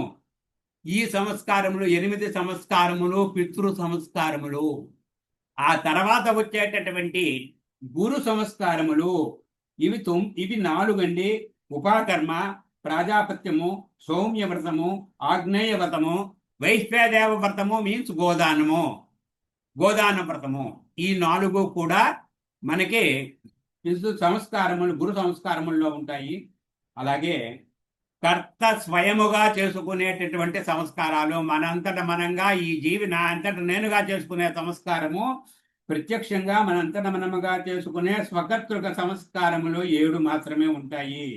ఈ సంస్కారములు 8 సంస్కారములు పితృ సంస్కారములు. ఆ తర్వాత వచ్చేటటువంటి గురు సంస్కారములు ఇవి 4 అండి. ఉపాకర్మ, ప్రాజాపత్యము, సౌమ్యవ్రతము, ఆగ్నేయ వ్రతము, వైశ్వదేవ వ్రతము మీన్స్ గోదాన వ్రతము. ఈ 4 కూడా మనకి సంస్కారములు గురు సంస్కారముల్లో ఉంటాయి. అలాగే కర్త స్వయముగా చేసుకునేటటువంటి సంస్కారాలు, మనంతట మనంగా ఈ జీవి నా అంతట నేనుగా చేసుకునే సంస్కారము, ప్రత్యక్షంగా మనంతట మనముగా చేసుకునే స్వకర్తృక సంస్కారములు 7 మాత్రమే ఉంటాయి.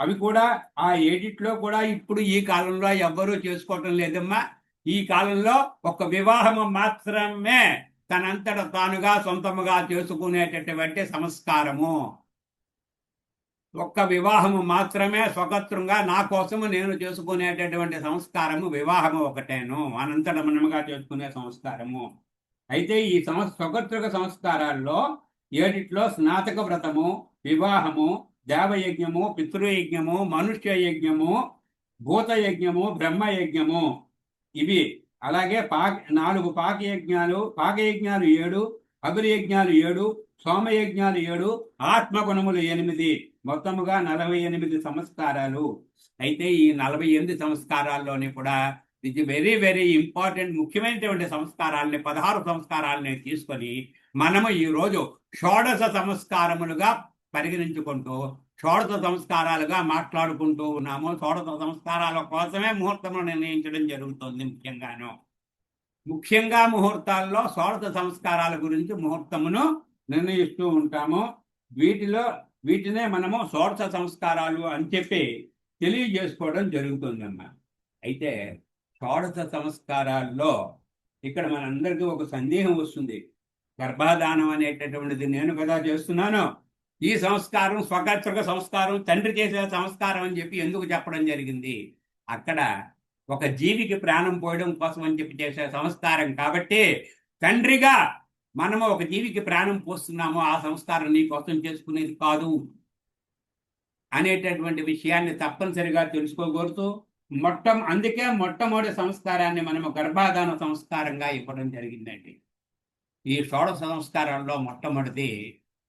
అవి కూడా ఆ 7లో కూడా ఇప్పుడు ఈ కాలంలో ఎవ్వరూ చేసుకోవటం లేదమ్మా. ఈ కాలంలో ఒక వివాహము మాత్రమే తనంతట తానుగా సొంతముగా చేసుకునేటటువంటి సంస్కారము. ఒక్క వివాహము మాత్రమే స్వతంత్రంగా నా కోసము నేను చేసుకునేటటువంటి సంస్కారము వివాహము ఒకటేను, అనంతట మనముగా చేసుకునే సంస్కారము. అయితే ఈ స్వతంత్ర సంస్కారాల్లో ఏడిట్లో స్నాతక వ్రతము, వివాహము, దేవయజ్ఞము, పితృయజ్ఞము, మనుష్య యజ్ఞము, భూతయజ్ఞము, బ్రహ్మయజ్ఞము, ఇవి అలాగే 4 పాకయజ్ఞాలు 7, అభిర్యజ్ఞాలు 7, సోమయజ్ఞాలు 7, ఆత్మగుణములు 8, మొత్తముగా 48 సంస్కారాలు. అయితే ఈ 48 సంస్కారాల్లోని కూడా ఇది వెరీ వెరీ ఇంపార్టెంట్, ముఖ్యమైనటువంటి సంస్కారాలని 16 సంస్కారాలని తీసుకొని మనము ఈరోజు షోడశ సంస్కారములుగా పరిగణించుకుంటూ షోడశ సంస్కారాలుగా మాట్లాడుకుంటూ ఉన్నాము. షోడశ సంస్కారాల కోసమే ముహూర్తమును నిర్ణయించడం జరుగుతుంది. ముఖ్యంగా ముహూర్తాల్లో షోడశ సంస్కారాల గురించి ముహూర్తమును నిర్ణయిస్తూ ఉంటాము. వీటినే మనము షోడశ సంస్కారాలు అని చెప్పి తెలియజేసుకోవడం జరుగుతుందమ్మా. అయితే షోడశ సంస్కారాల్లో ఇక్కడ మనందరికీ ఒక సందేహం వస్తుంది. గర్భాధానం అనేటటువంటిది నేను కదా చేస్తున్నాను, ఈ సంస్కారం స్వకర్తృక సంస్కారం, తండ్రి చేసే సంస్కారం అని చెప్పి ఎందుకు చెప్పడం జరిగింది? అక్కడ ఒక జీవికి ప్రాణం పోయడం కోసం అని చెప్పి చేసే సంస్కారం కాబట్టి, తండ్రిగా మనము ఒక జీవికి ప్రాణం పోస్తున్నాము, ఆ సంస్కారం నీ కోసం చేసుకునేది కాదు అనేటటువంటి విషయాన్ని తప్పనిసరిగా తెలుసుకోకూడదు. అందుకే మొట్టమొదటి సంస్కారాన్ని మనము గర్భాధాన సంస్కారంగా ఇవ్వడం జరిగిందండి. ఈ షోడశ సంస్కారాల్లో మొట్టమొదటిది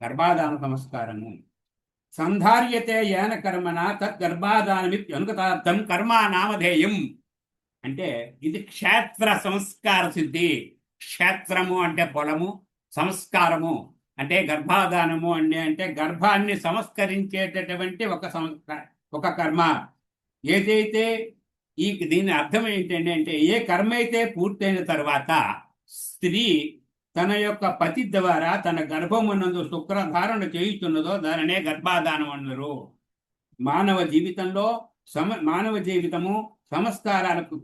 గర్భాధాన సంస్కారము. సంధార్యతే ఏన కర్మణ తద్గర్భాధానమిత్యనుగతార్థం కర్మ నామధేయం. అంటే ఇది క్షేత్ర సంస్కార సిద్ధి. క్షేత్రము అంటే పొలము, సంస్కారము అంటే గర్భాధానము అంటే గర్భాన్ని సంస్కరించేటటువంటి ఒక కర్మ. ఏదైతే దీని అర్థం ఏంటంటే అంటే ఏ కర్మ అయితే పూర్తయిన తర్వాత స్త్రీ తన యొక్క పతి ద్వారా తన గర్భమునందు శుక్రధారణ చేయుచున్నదో దానినే గర్భాధానం అన్నారు. మానవ జీవితము సంస్కారాలకు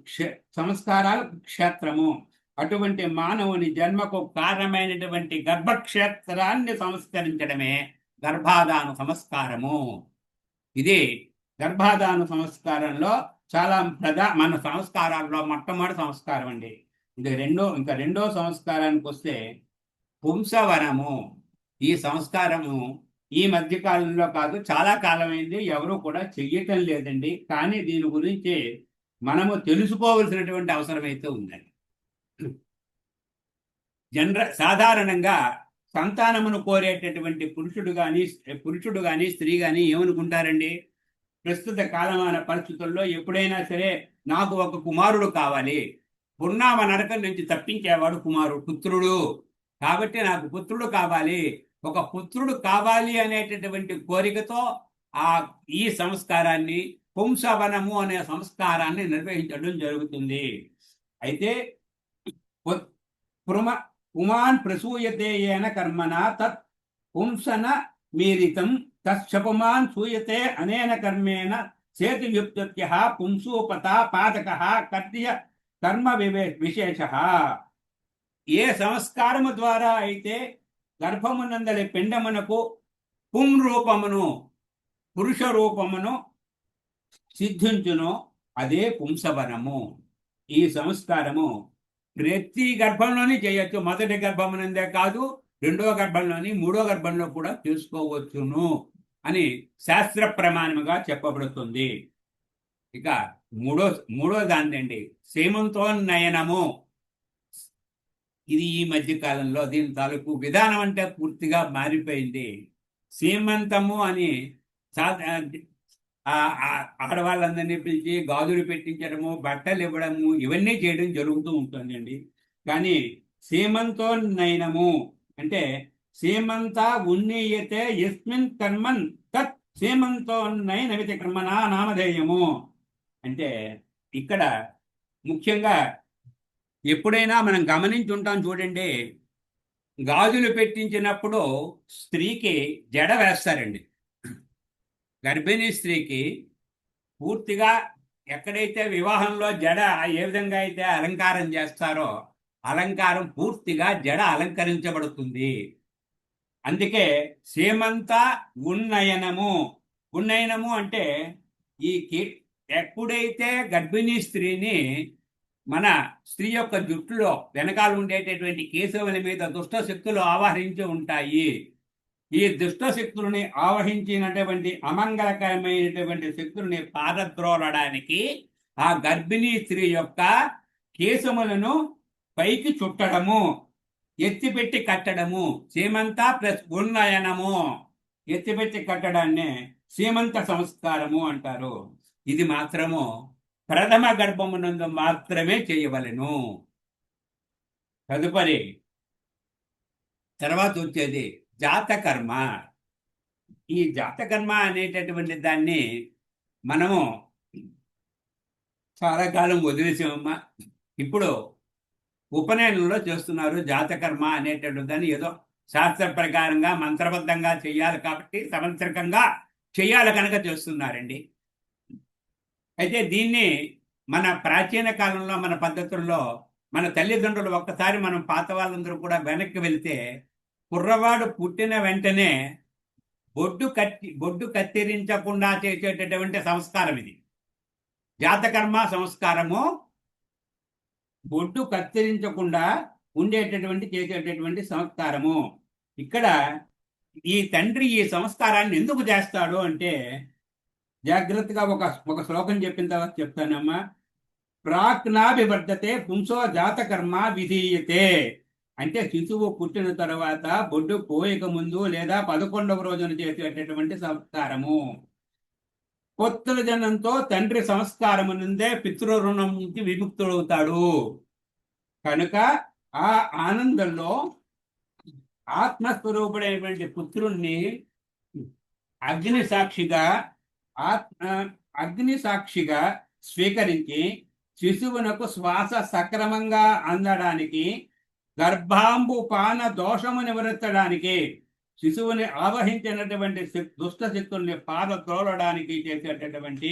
క్షేత్రము. అటువంటి మానవుని జన్మకు కారణమైనటువంటి గర్భక్షేత్రాన్ని సంస్కరించడమే గర్భాధాన సంస్కారము. ఇది గర్భాధాన సంస్కారంలో చాలా మన సంస్కారాల్లో మొట్టమొదటి సంస్కారం అండి. రెండో సంస్కారానికి వస్తే పుంసవనము. ఈ సంస్కారము ఈ మధ్యకాలంలో కాదు, చాలా కాలమైంది, ఎవరు కూడా చెయ్యటం లేదండి. కానీ దీని గురించి మనము తెలుసుకోవలసినటువంటి అవసరం అయితే ఉందండి. సాధారణంగా సంతానమును కోరేటటువంటి పురుషుడు కానీ స్త్రీ కానీ ఏమనుకుంటారండి? ప్రస్తుత కాలమాన పరిస్థితుల్లో ఎప్పుడైనా సరే నాకు ఒక కుమారుడు కావాలి, పున్నామ నరకం నుంచి తప్పించేవాడు పుత్రుడు, కాబట్టి నాకు పుత్రుడు కావాలి, ఒక పుత్రుడు కావాలి అనేటటువంటి కోరికతో ఈ సంస్కారాన్ని పుంసవనము అనే సంస్కారాన్ని నిర్వహించడం జరుగుతుంది. అయితే పుమాన్ ప్రసూయతే ఏన కర్మణ తత్ పుంసన మీరితం తత్పుమాన్ సూయతే అనేన కర్మేణ సేతుయుక్త్య పుంసూపత పాదక కర్య కర్మ విశేష. ఏ సంస్కారము ద్వారా అయితే గర్భమునందలి పిండమునకు పుంరూపమును పురుష రూపమును సిద్ధించును అదే పుంసవనము. ఈ సంస్కారము ప్రతి గర్భంలోని చేయొచ్చు. మొదటి గర్భమునందే కాదు, రెండో గర్భంలోని, మూడో గర్భంలో కూడా చేసుకోవచ్చును అని శాస్త్ర ప్రమాణముగా చెప్పబడుతుంది. ఇక మూడో దాన్ని అండి సీమంతోన్నయనము. ఇది ఈ మధ్య కాలంలో దీని తాలూకు విధానం అంటే పూర్తిగా మారిపోయింది. సీమంతము అని ఆడవాళ్ళందరినీ పిలిచి గాజులు పెట్టించడము, బట్టలు ఇవ్వడము, ఇవన్నీ చేయడం జరుగుతూ ఉంటుందండి. కానీ సీమంతోన్నయనము అంటే సీమంత ఉన్నీయతే యస్మిన్ కర్మన్ తత్ సీమంతోన్నయనమితి కర్మనా నామధేయము. అంటే ఇక్కడ ముఖ్యంగా ఎప్పుడైనా మనం గమనించి ఉంటాం చూడండి, గాజులు పెట్టించినప్పుడు స్త్రీకి జడ వేస్తారండి. గర్భిణీ స్త్రీకి పూర్తిగా ఎక్కడైతే వివాహంలో జడ ఏ విధంగా అయితే అలంకారం చేస్తారో అలంకారం పూర్తిగా జడ అలంకరించబడుతుంది. అందుకే సీమంత ఉన్నయనము ఉన్నయనము అంటే ఈ ఎప్పుడైతే గర్భిణీ స్త్రీని మన స్త్రీ యొక్క జుట్టులో వెనకాల ఉండేటటువంటి కేశవుల మీద దుష్ట శక్తులు ఆవహించి ఉంటాయి. ఈ దుష్ట శక్తులని ఆవహించినటువంటి అమంగళకరమైనటువంటి శక్తుల్ని పారద్రోలడానికి ఆ గర్భిణీ స్త్రీ యొక్క కేశములను పైకి చుట్టడము, ఎత్తిపెట్టి కట్టడము, సీమంత ప్లస్ ఉన్నయనము, ఎత్తిపెట్టి కట్టడాన్ని సీమంత సంస్కారము అంటారు. ఇది మాత్రము ప్రథమ గర్భమునందు మాత్రమే చేయవలెను. తదుపరి తర్వాత వచ్చేది జాతకర్మ. ఈ జాతకర్మ అనేటటువంటి దాన్ని మనము చాలా కాలం వదిలేసామమ్మా. ఇప్పుడు ఉపనయనంలో చేస్తున్నారు జాతకర్మ అనేటటువంటి దాన్ని. ఏదో శాస్త్ర ప్రకారంగా మంత్రబద్ధంగా చేయాలి కాబట్టి సంవత్సరకంగా చేయాలి కనుక చేస్తున్నారండి. అయితే దీన్ని మన ప్రాచీన కాలంలో మన పద్ధతుల్లో మన తల్లిదండ్రులు ఒక్కసారి మనం పాత వాళ్ళందరూ కూడా వెనక్కి వెళితే కుర్రవాడు పుట్టిన వెంటనే బొడ్డు కత్తిరించకుండా చేసేటటువంటి సంస్కారం ఇది. జాతకర్మ సంస్కారము బొడ్డు కత్తిరించకుండా ఉండేటటువంటి చేసేటటువంటి సంస్కారము. ఇక్కడ ఈ తండ్రి ఈ సంస్కారాన్ని ఎందుకు చేస్తాడు అంటే, జాగ్రత్తగా ఒక శ్లోకం చెప్పిన తర్వాత చెప్తానమ్మా. ప్రాక్నాభివర్ధతే పుంసో జాతకర్మ విధీయతే అంటే శిశువు పుట్టిన తర్వాత బొడ్డు పోయక ముందు లేదా 11వ రోజున చేసేటటువంటి సంస్కారము. పుత్ర జనంతో తండ్రి సంస్కారము నుండే పితృరుణం నుంచి విముక్తుడవుతాడు. కనుక ఆ ఆనందంలో ఆత్మస్వరూపుడైనటువంటి పుత్రుణ్ణి అగ్ని సాక్షిగా స్వీకరించి శిశువునకు శ్వాస సక్రమంగా అందడానికి, గర్భాంబు పాన దోషము నివరించడానికి, శిశువుని ఆవహించినటువంటి దుష్ట శక్తుల్ని పారద్రోలడానికి చేసేటటువంటి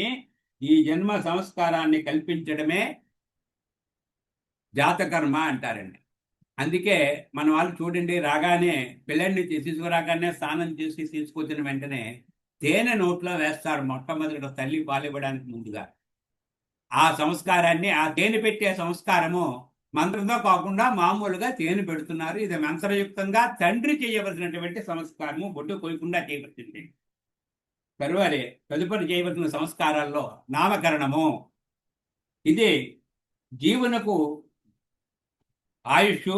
ఈ జన్మ సంస్కారాన్ని కల్పించడమే జాతకర్మ అంటారండి. అందుకే మన వాళ్ళు చూడండి, రాగానే పిల్లల్ని శిశువు రాగానే స్నానం చేసి తీసుకొచ్చిన వెంటనే తేనె నోట్లో వేస్తారు. మొట్టమొదటి తల్లి పాలివ్వడానికి ముందుగా ఆ సంస్కారాన్ని, ఆ తేనె పెట్టే సంస్కారము మంత్రంతో కాకుండా మామూలుగా తేనె పెడుతున్నారు. ఇది మంత్రయుక్తంగా తండ్రి చేయవలసినటువంటి సంస్కారము, బొట్టు కొయ్యకుండా చేయవలసింది. తదుపరి చేయవలసిన సంస్కారాల్లో నామకరణము. ఇది జీవునకు ఆయుష్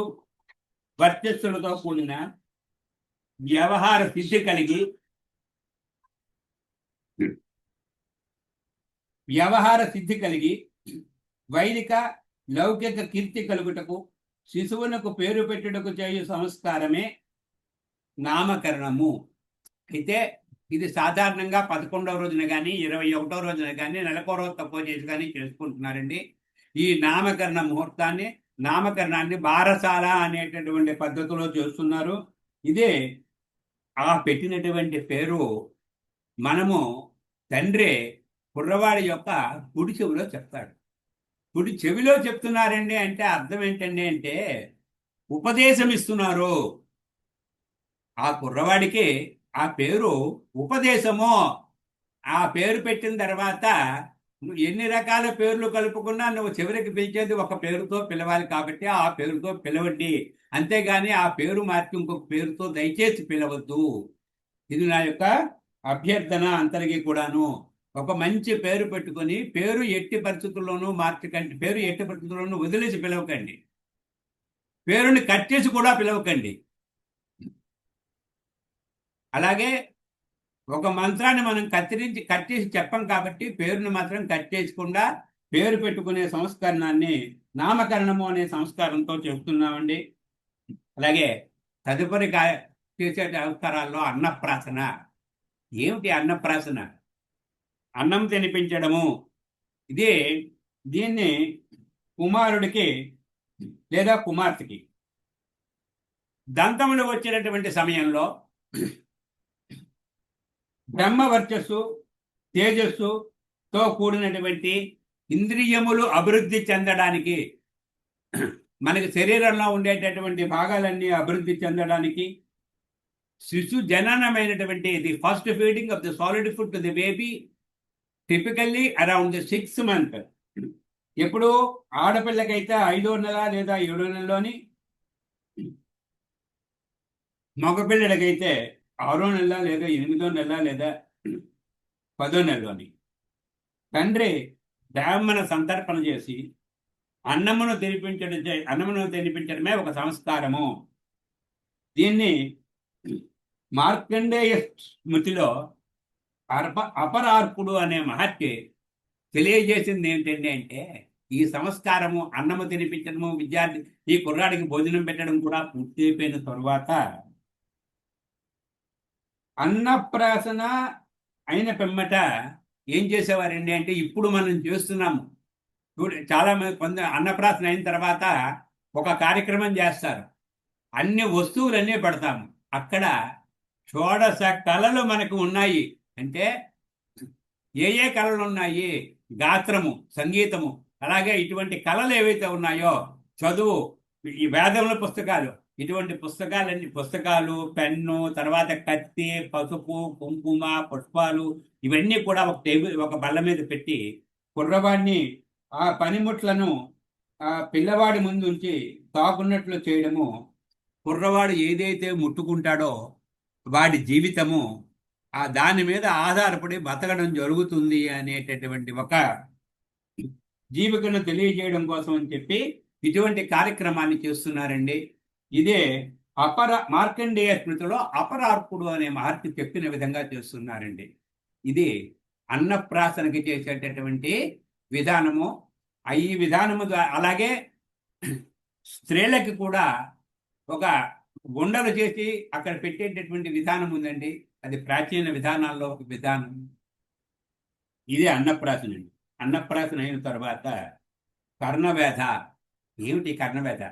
వర్చస్సులతో కూడిన వ్యవహార సిద్ధి కలిగి వైదిక లౌకిక కీర్తి కలుగుటకు శిశువునకు పేరు పెట్టుటకు చేయు సంస్కారమే నామకరణము. అయితే ఇది సాధారణంగా 11వ రోజున కానీ 21వ రోజున కానీ నెలకో రోజు తక్కువ చేసి కానీ చేసుకుంటున్నారండి. ఈ నామకరణ ముహూర్తాన్ని, నామకరణాన్ని బారసాల అనేటటువంటి పద్ధతిలో చేస్తున్నారు. ఇదే ఆ పెట్టినటువంటి పేరు మనము తండ్రి కుర్రవాడి యొక్క కుడి చెవిలో చెప్తాడు. కుడి చెవిలో చెప్తున్నారండి అంటే అర్థం ఏంటండి అంటే ఉపదేశం ఇస్తున్నారు. ఆ కుర్రవాడికి ఆ పేరు ఉపదేశము. ఆ పేరు పెట్టిన తర్వాత నువ్వు ఎన్ని రకాల పేర్లు కలుపుకున్నా నువ్వు చివరికి పిలిచేది ఒక పేరుతో పిలవాలి కాబట్టి ఆ పేరుతో పిలవండి. అంతేగాని ఆ పేరు మార్చి ఇంకొక పేరుతో దయచేసి పిలవద్దు. ఇది నా యొక్క అభ్యర్థన అందరికీ కూడాను. ఒక మంచి పేరు పెట్టుకొని పేరు ఎట్టి పరిస్థితుల్లోనూ మార్చకండి. పేరు ఎట్టి పరిస్థితుల్లోనూ వదిలేసి పిలవకండి. పేరుని కట్ చేసి కూడా పిలవకండి. అలాగే ఒక మంత్రాన్ని మనం కట్ చేసి చెప్పం కాబట్టి పేరుని మాత్రం కట్ చేసుకుండా పేరు పెట్టుకునే సంస్కరణాన్ని నామకరణము అనే సంస్కారంతో చెబుతున్నామండి. అలాగే తదుపరి చేసే సంస్కారాల్లో అన్నప్రాసన. ఏమిటి అన్నప్రాసన? అన్నం తినిపించడము. దీన్ని కుమారుడికి లేదా కుమార్తెకి దంతములు వచ్చినటువంటి సమయంలో బ్రహ్మ వర్చస్సు తేజస్సుతో కూడినటువంటి ఇంద్రియములు అభివృద్ధి చెందడానికి, మనకి శరీరంలో ఉండేటటువంటి భాగాలన్నీ అభివృద్ధి చెందడానికి, శిశు జననమైనటువంటి the first feeding of the solid food to the baby typically around the 6th month. ఎప్పుడు ఆడపిల్లకైతే 5వ నెల లేదా 7వ నెలలోని, మగపిల్లడికైతే 6వ నెల లేదా 8వ నెల లేదా 10వ నెలలోని తండ్రి బ్రాహ్మణ సంతర్పణ చేసి అన్నమును తినిపించడమే ఒక సంస్కారము. దీన్ని మార్కండేయ స్మృతిలో అపరార్కుడు అనే మహర్షి తెలియజేసింది ఏంటంటే అంటే ఈ సంస్కారము అన్నము తినిపించడము, విద్యార్థి ఈ కుర్రాడికి భోజనం పెట్టడం కూడా పూర్తి అయిపోయిన తరువాత అన్నప్రాసన అయిన పిమ్మట ఏం చేసేవారండి అంటే ఇప్పుడు మనం చేస్తున్నాము. చాలా మంది అన్నప్రాసన అయిన తర్వాత ఒక కార్యక్రమం చేస్తారు, అన్ని వస్తువులన్నీ పెడతాము. అక్కడ షోడశ కళలు మనకు ఉన్నాయి. అంటే ఏ కళలు ఉన్నాయి? గాత్రము, సంగీతము, అలాగే ఇటువంటి కళలు ఏవైతే ఉన్నాయో, చదువు, ఈ వేదముల పుస్తకాలు, ఇటువంటి పుస్తకాలు, పెన్ను, తర్వాత కత్తి, పసుపు, కుంకుమ, పుష్పాలు, ఇవన్నీ కూడా ఒక బల్ల మీద పెట్టి కుర్రవాడిని ఆ పనిముట్లను ఆ పిల్లవాడి ముందు ఉంచి తాకున్నట్లు చేయడము. కుర్రవాడు ఏదైతే ముట్టుకుంటాడో వాడి జీవితము దాని మీద ఆధారపడి బతకడం జరుగుతుంది అనేటటువంటి ఒక జీవికను తెలియజేయడం కోసం అని చెప్పి ఇటువంటి కార్యక్రమాన్ని చేస్తున్నారండి. ఇదే మార్కండేయ స్మృతిలో అపరార్కుడు అనే మహర్షి చెప్పిన విధంగా చేస్తున్నారండి. ఇది అన్నప్రాసనకి చేసేటటువంటి విధానము. ఈ విధానము అలాగే స్త్రీలకి కూడా ఒక గుండలు చేసి అక్కడ పెట్టేటటువంటి విధానం ఉందండి. అది ప్రాచీన విధానాల్లో ఒక విధానం. ఇదే అన్నప్రాసన అండి. అన్నప్రాసన అయిన తర్వాత కర్ణవేధ. ఏమిటి కర్ణవేధ?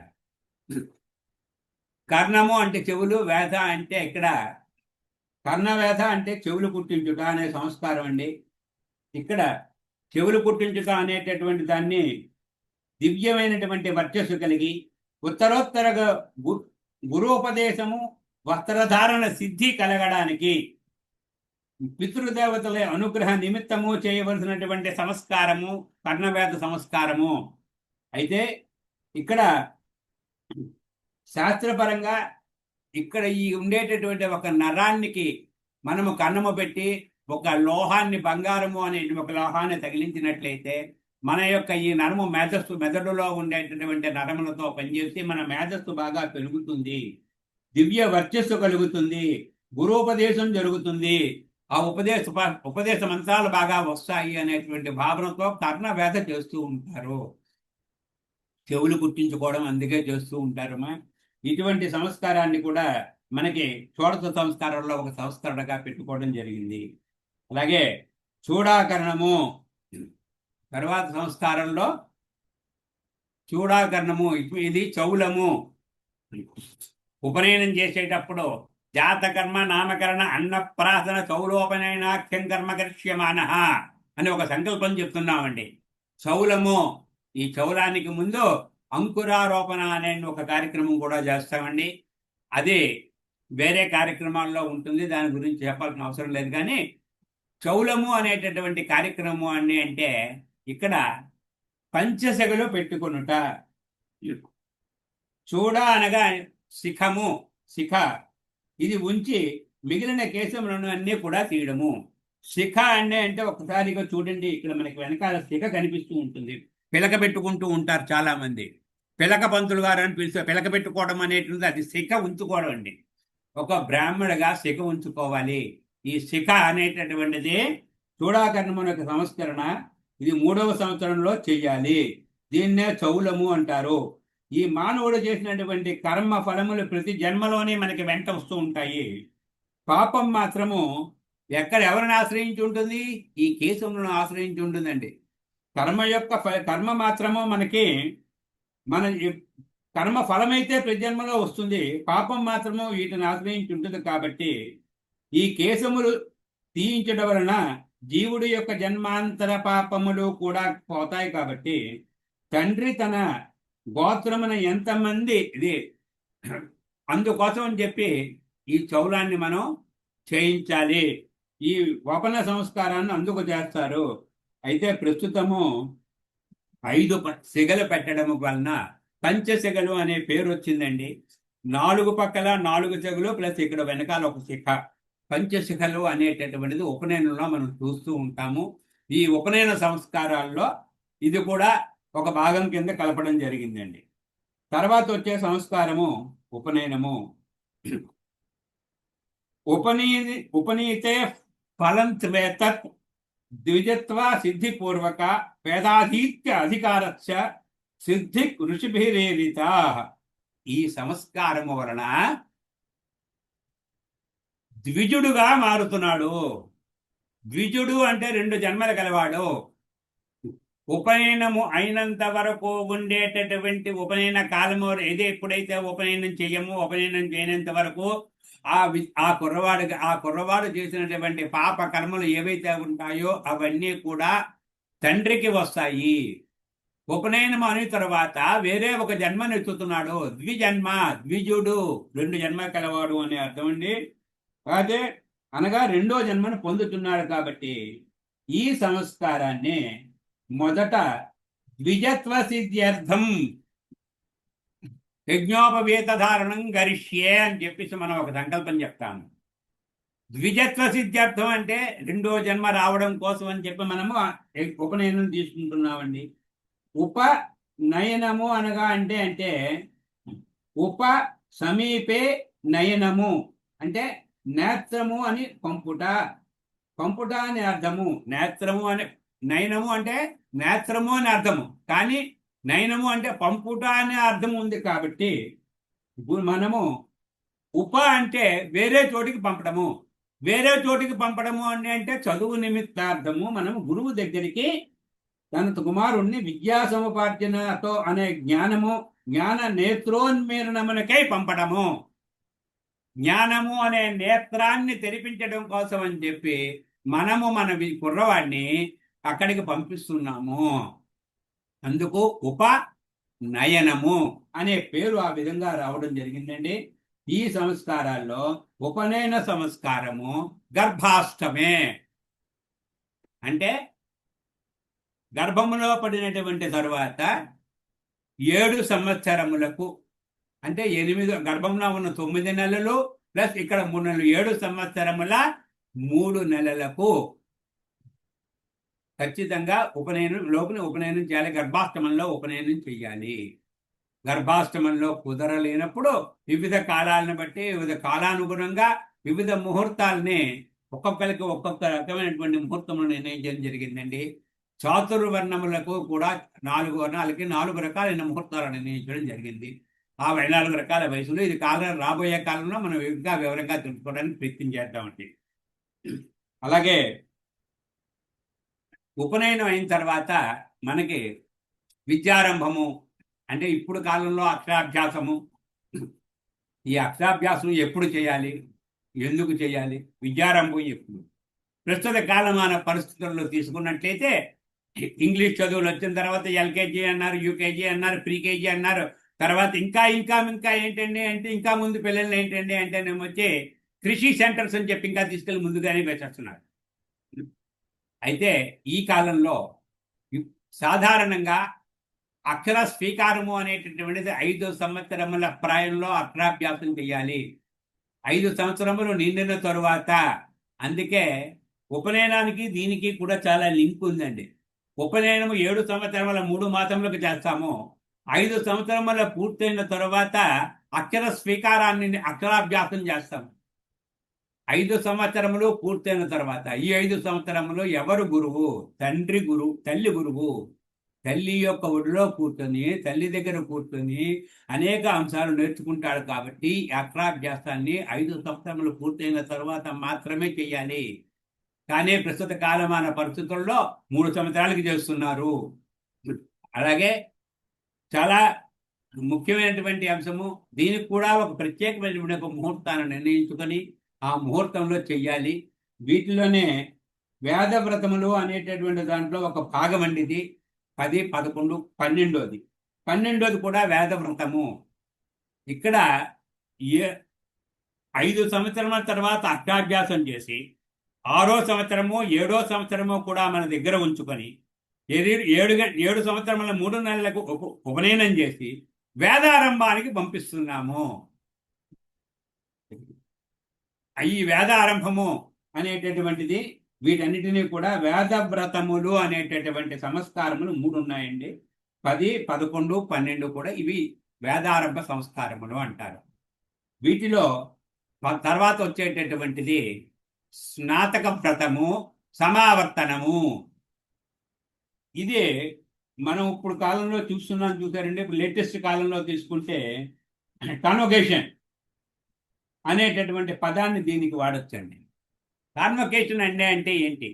కర్ణము అంటే చెవులు, వేధ అంటే ఇక్కడ కర్ణవేధ అంటే చెవులు కుట్టించుట అనే సంస్కారం అండి. ఇక్కడ చెవులు కుట్టించుట అనేటటువంటి దాన్ని దివ్యమైనటువంటి వర్చస్సు కలిగి ఉత్తరోత్తర గురోపదేశము, వస్త్రధారణ సిద్ధి కలగడానికి పితృదేవతల అనుగ్రహ నిమిత్తము చేయవలసినటువంటి సంస్కారము కర్ణవేద సంస్కారము. అయితే ఇక్కడ శాస్త్రపరంగా ఇక్కడ ఈ ఉండేటటువంటి ఒక నరానికి మనము కన్నము పెట్టి ఒక లోహాన్ని, బంగారము అనే ఒక లోహాన్ని తగిలించినట్లయితే మన యొక్క ఈ నరము మెదడులో ఉండేటటువంటి నరములతో పనిచేసి మన మేధస్సు బాగా పెరుగుతుంది, దివ్య వర్చస్సు కలుగుతుంది, గురోపదేశం జరుగుతుంది, ఆ ఉపదేశ మంత్రాలు బాగా వస్తాయి అనేటువంటి భావనతో కర్ణవేధ చేస్తూ ఉంటారు. చెవులు కుట్టించుకోవడం అందుకే చేస్తూ ఉంటారమ్మా. ఇటువంటి సంస్కారాన్ని కూడా మనకి షోడశ సంస్కారంలో ఒక సంస్కరణగా పెట్టుకోవడం జరిగింది. అలాగే చూడాకరణము తర్వాత సంస్కారంలో చూడాకరణము, ఇది చౌలము. ఉపనయనం చేసేటప్పుడు జాతకర్మ, నామకరణ, అన్నప్రాసన, చౌలోపనయనాఖ్యం కర్మ కరిష్యమాన అని ఒక సంకల్పం చెప్తున్నామండి. చౌలము, ఈ చౌలానికి ముందు అంకురారోపణ అనే ఒక కార్యక్రమం కూడా చేస్తామండి. అది వేరే కార్యక్రమాల్లో ఉంటుంది, దాని గురించి చెప్పాల్సిన అవసరం లేదు. కానీ చౌలము అనేటటువంటి కార్యక్రమం అంటే ఇక్కడ పంచశగలు పెట్టుకొనుట. చూడ అనగా శిఖము, శిఖ ఇది ఉంచి మిగిలిన కేశములను అన్నీ కూడా తీయడము. శిఖ అంటే ఒకసారిగా చూడండి, ఇక్కడ మనకి వెనకాల శిఖ కనిపిస్తూ ఉంటుంది. పిలక పెట్టుకుంటూ ఉంటారు చాలా మంది. పిలక పంతులు గారు అని పిలిస్తే పిలక పెట్టుకోవడం అనేటువంటిది అది శిఖ ఉంచుకోవడం అండి. ఒక బ్రాహ్మణుడిగా శిఖ ఉంచుకోవాలి. ఈ శిఖ అనేటటువంటిది చూడాకర్ణం యొక్క సంస్కరణ. ఇది 3వ సంవత్సరంలో చెయ్యాలి. దీన్నే చౌలము అంటారు. ఈ మానవుడు చేసినటువంటి కర్మ ఫలములు ప్రతి జన్మలోనే మనకి వెంట వస్తూ ఉంటాయి. పాపం మాత్రము ఎవరిని ఆశ్రయించి ఉంటుంది? ఈ కేశములను ఆశ్రయించి ఉంటుందండి. కర్మ మాత్రము మనకి మన కర్మ ఫలమైతే ప్రతి జన్మలో వస్తుంది. పాపం మాత్రము వీటిని ఆశ్రయించి ఉంటుంది. కాబట్టి ఈ కేశములు తీయించడం వలన జీవుడి యొక్క జన్మాంతర పాపములు కూడా పోతాయి. కాబట్టి తండ్రి తన గోత్రమున ఎంతమంది ఇది అందుకోసం అని చెప్పి ఈ చౌలాన్ని మనం చేయించాలి. ఈ వపన సంస్కారాన్ని అందుకు చేస్తారు. అయితే ప్రస్తుతము 5 సిగలు పెట్టడం వలన పంచశిగలు అనే పేరు వచ్చిందండి. 4 పక్కల 4 చెగులు ప్లస్ ఇక్కడ వెనకాల ఒక శిఖ, పంచశిఖలు అనేటటువంటిది ఉపనయనంలో మనం చూస్తూ ఉంటాము. ఈ ఉపనయన సంస్కారాల్లో ఇది కూడా ఒక భాగం కింద కలపడం జరిగిందండి. తర్వాత వచ్చే సంస్కారము ఉపనయనము. ఉపనీతే ఫలం త్వేతత్ ద్విజత్వ సిద్ధిపూర్వక వేదాధీత్య అధికారస్య సిద్ధి ఋషిభిరేరిత. ఈ సంస్కారము వలన ద్విజుడుగా మారుతున్నాడు. ద్విజుడు అంటే 2 జన్మలు గలవాడు. ఉపనయనము అయినంత వరకు ఉండేటటువంటి ఉపనయన కాలము ఏది, ఎప్పుడైతే ఉపనయనం చేయమో ఉపనయనం చేయనంత వరకు ఆ కుర్రవాడు చేసినటువంటి పాప కర్మలు ఏవైతే ఉంటాయో అవన్నీ కూడా తండ్రికి వస్తాయి. ఉపనయనం అయిన తర్వాత వేరే ఒక జన్మను ఎత్తుతున్నాడు. ద్విజన్మ, ద్విజుడు 2 జన్మ కలవాడు అనే అర్థం అండి. అదే అనగా 2వ జన్మను పొందుతున్నాడు. కాబట్టి ఈ సంస్కారాన్ని మొదట ద్విజత్వ సిద్ధ్యర్థం యజ్ఞోపవేత ధారణం గరిష్యే అని చెప్పేసి మనం ఒక సంకల్పం చెప్తాము. ద్విజత్వ సిద్ధ్యర్థం అంటే 2వ జన్మ రావడం కోసం అని చెప్పి మనము ఉపనయనం తీసుకుంటున్నామండి. ఉపనయనము అనగా అంటే ఉప సమీపే నయనము అంటే నేత్రము అని పంపుట అని అర్థము. నేత్రము అని నయనము అంటే నేత్రము అని అర్థము, కానీ నయనము అంటే పంపుట అనే అర్థం ఉంది. కాబట్టి మనము ఉప అంటే వేరే చోటికి పంపడము. వేరే చోటికి పంపడము అంటే చదువు నిమిత్తార్థము మనము గురువు దగ్గరికి తన కుమారుణ్ణి విద్యా సముపార్జనతో అనే జ్ఞాన నేత్రోన్మీలనమునకై పంపడము. జ్ఞానము అనే నేత్రాన్ని తెరిపించడం కోసం అని చెప్పి మనము మన కుర్రవాడిని అక్కడికి పంపిస్తున్నాము. అందుకు ఉపనయనము అనే పేరు ఆ విధంగా రావడం జరిగిందండి. ఈ సంస్కారాల్లో ఉపనయన సంస్కారము గర్భాష్టమే అంటే గర్భములో పడినటువంటి తరువాత 7 సంవత్సరములకు అంటే 8 గర్భంలో ఉన్న 9 నెలలు ప్లస్ ఇక్కడ 3 నెలలు 7 సంవత్సరముల 3 నెలలకు ఖచ్చితంగా ఉపనయనం చేయాలి. గర్భాష్టమంలో ఉపనయనం చేయాలి. గర్భాష్టమంలో కుదరలేనప్పుడు వివిధ కాలాలను బట్టి వివిధ కాలానుగుణంగా వివిధ ముహూర్తాలని ఒక్కొక్కరికి ఒక్కొక్క రకమైనటువంటి ముహూర్తములు నిర్ణయించడం జరిగిందండి. చాతుర్వర్ణములకు కూడా 4 వర్ణాలకి 4 రకాలైన ముహూర్తాలు నిర్ణయించడం జరిగింది. ఆ 4 రకాల వయసులో ఇది రాబోయే కాలంలో మనం ఇంకా వివరంగా తెలుసుకోవడానికి ప్రయత్నం చేద్దామండి. అలాగే ఉపనయనం అయిన తర్వాత మనకి విద్యారంభము అంటే ఇప్పుడు కాలంలో అక్షరాభ్యాసము. ఈ అక్షరాభ్యాసం ఎప్పుడు చేయాలి, ఎందుకు చేయాలి, విద్యారంభం ఎప్పుడు? ప్రస్తుత కాలమాన పరిస్థితుల్లో తీసుకున్నట్లయితే ఇంగ్లీష్ చదువులు వచ్చిన తర్వాత ఎల్కేజీ అన్నారు, యూకేజీ అన్నారు, ప్రీకేజీ అన్నారు. తర్వాత ఇంకా ఏంటండి అంటే ఇంకా ముందు పిల్లల్ని ఏంటండి అంటే వచ్చి కృషి సెంటర్స్ అని చెప్పి ఇంకా తీసుకెళ్ళి ముందుగానే వేసేస్తున్నారు. అయితే ఈ కాలంలో సాధారణంగా అక్షర స్వీకారము అనేటటువంటిది 5 సంవత్సరముల ప్రాయంలో అక్షరాభ్యాసం చేయాలి. 5 సంవత్సరములు నిండిన తరువాత, అందుకే ఉపనయనానికి దీనికి కూడా చాలా లింక్ ఉందండి. ఉపనయనము 7 సంవత్సరముల 3 మాసములకు చేస్తాము. 5 సంవత్సరముల పూర్తయిన తరువాత అక్షరాభ్యాసం చేస్తాము. 5 సంవత్సరములు పూర్తయిన తర్వాత ఈ 5 సంవత్సరములు ఎవరు గురువు? తండ్రి గురువు, తల్లి గురువు. తల్లి యొక్క ఒడిలో కూర్చొని తల్లి దగ్గర కూర్చొని అనేక అంశాలు నేర్చుకుంటాడు. కాబట్టి అక్షరాభ్యాసాన్ని 5 సంవత్సరములు పూర్తయిన తర్వాత మాత్రమే చేయాలి. కానీ ప్రస్తుత కాలమాన పరిస్థితుల్లో 3 సంవత్సరాలకి చేస్తున్నారు. అలాగే చాలా ముఖ్యమైనటువంటి అంశము, దీనికి కూడా ఒక ప్రత్యేకమైనటువంటి ఒక ముహూర్తాన్ని నిర్ణయించుకొని ఆ ముహూర్తంలో చెయ్యాలి. వీటిలోనే వేద వ్రతములు అనేటటువంటి దాంట్లో ఒక భాగం అండి ఇది. 10, 11, 12. 12 కూడా వేద వ్రతము. ఇక్కడ 5 సంవత్సరాల తర్వాత అక్షరాభ్యాసం చేసి 6వ సంవత్సరము 7వ సంవత్సరము కూడా మన దగ్గర ఉంచుకొని 7 సంవత్సరముల 3 నెలలకు ఉపనయనం చేసి వేదారంభానికి పంపిస్తున్నాము. ఈ వేదారంభము అనేటటువంటిది వీటన్నిటినీ కూడా వేద వ్రతములు అనేటటువంటి సంస్కారములు 3 ఉన్నాయండి. 10, 11, 12 కూడా ఇవి వేదారంభ సంస్కారములు అంటారు. వీటిలో తర్వాత వచ్చేటటువంటిది స్నాతక వ్రతము, సమావర్తనము. ఇదే మనం ఇప్పుడు కాలంలో చూసారండి. ఇప్పుడు లేటెస్ట్ కాలంలో తీసుకుంటే కాన్వకేషన్ అనేటటువంటి పదాన్ని దీనికి వాడొచ్చండి. కాన్వకేషన్ అంటే ఏంటి?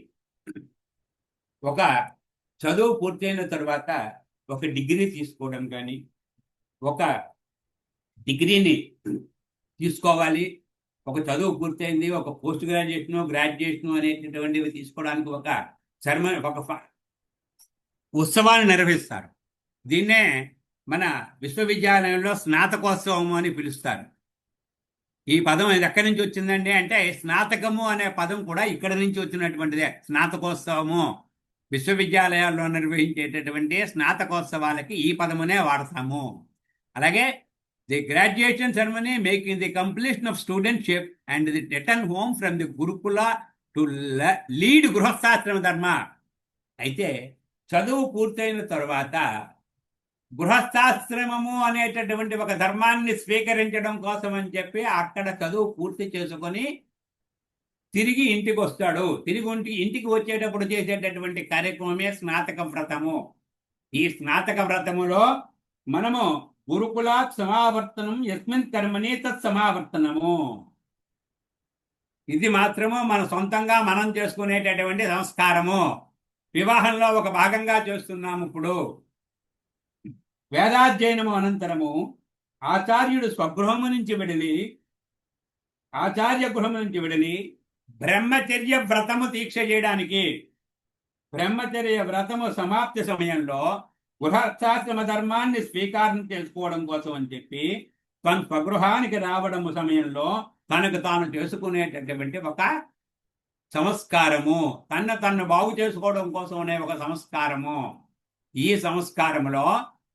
ఒక చదువు పూర్తయిన తర్వాత ఒక డిగ్రీ తీసుకోవడం కానీ, ఒక డిగ్రీని తీసుకోవాలి, ఒక చదువు పూర్తయింది, ఒక పోస్ట్ గ్రాడ్యుయేషన్ అనేటటువంటివి తీసుకోవడానికి ఒక సెరమనీ, ఒక ఉత్సవాన్ని నిర్వహిస్తారు. దీన్నే మన విశ్వవిద్యాలయంలో స్నాతకోత్సవం అని పిలుస్తారు. ఈ పదం ఎక్కడి నుంచి వచ్చిందండి అంటే స్నాతకము అనే పదం కూడా ఇక్కడ నుంచి వచ్చినటువంటిదే. స్నాతకోత్సవము, విశ్వవిద్యాలయాల్లో నిర్వహించేటటువంటి స్నాతకోత్సవాలకి ఈ పదమునే వాడతాము. అలాగే the graduation ceremony making the completion of studentship and the return home from the gurukula to lead grihasthashrama dharma. అయితే చదువు పూర్తయిన తర్వాత గృహస్థాశ్రమము అనేటటువంటి ఒక ధర్మాన్ని స్వీకరించడం కోసం అని చెప్పి అక్కడ చదువు పూర్తి చేసుకొని తిరిగి ఇంటికి వస్తాడు. ఇంటికి వచ్చేటప్పుడు చేసేటటువంటి కార్యక్రమమే స్నాతక వ్రతము. ఈ స్నాతక వ్రతములో మనము గురుకుల సమావర్తనం యస్మిన్ కర్మని తత్సమావర్తనము. ఇది మాత్రము మన సొంతంగా మనం చేసుకునేటటువంటి సంస్కారము. వివాహంలో ఒక భాగంగా చేస్తున్నాము. ఇప్పుడు వేదాధ్యయనము అనంతరము ఆచార్య గృహము నుంచి విడలి బ్రహ్మచర్య వ్రతము దీక్ష చేయడానికి, బ్రహ్మచర్య వ్రతము సమాప్తి సమయంలో గృహస్థాశ్రమ ధర్మాన్ని స్వీకారం చేసుకోవడం కోసం అని చెప్పి తన స్వగృహానికి రావడము సమయంలో తనకు తాను చేసుకునేటటువంటి ఒక సంస్కారము, తన్ను బాగు చేసుకోవడం కోసం అనే ఒక సంస్కారము. ఈ సంస్కారములో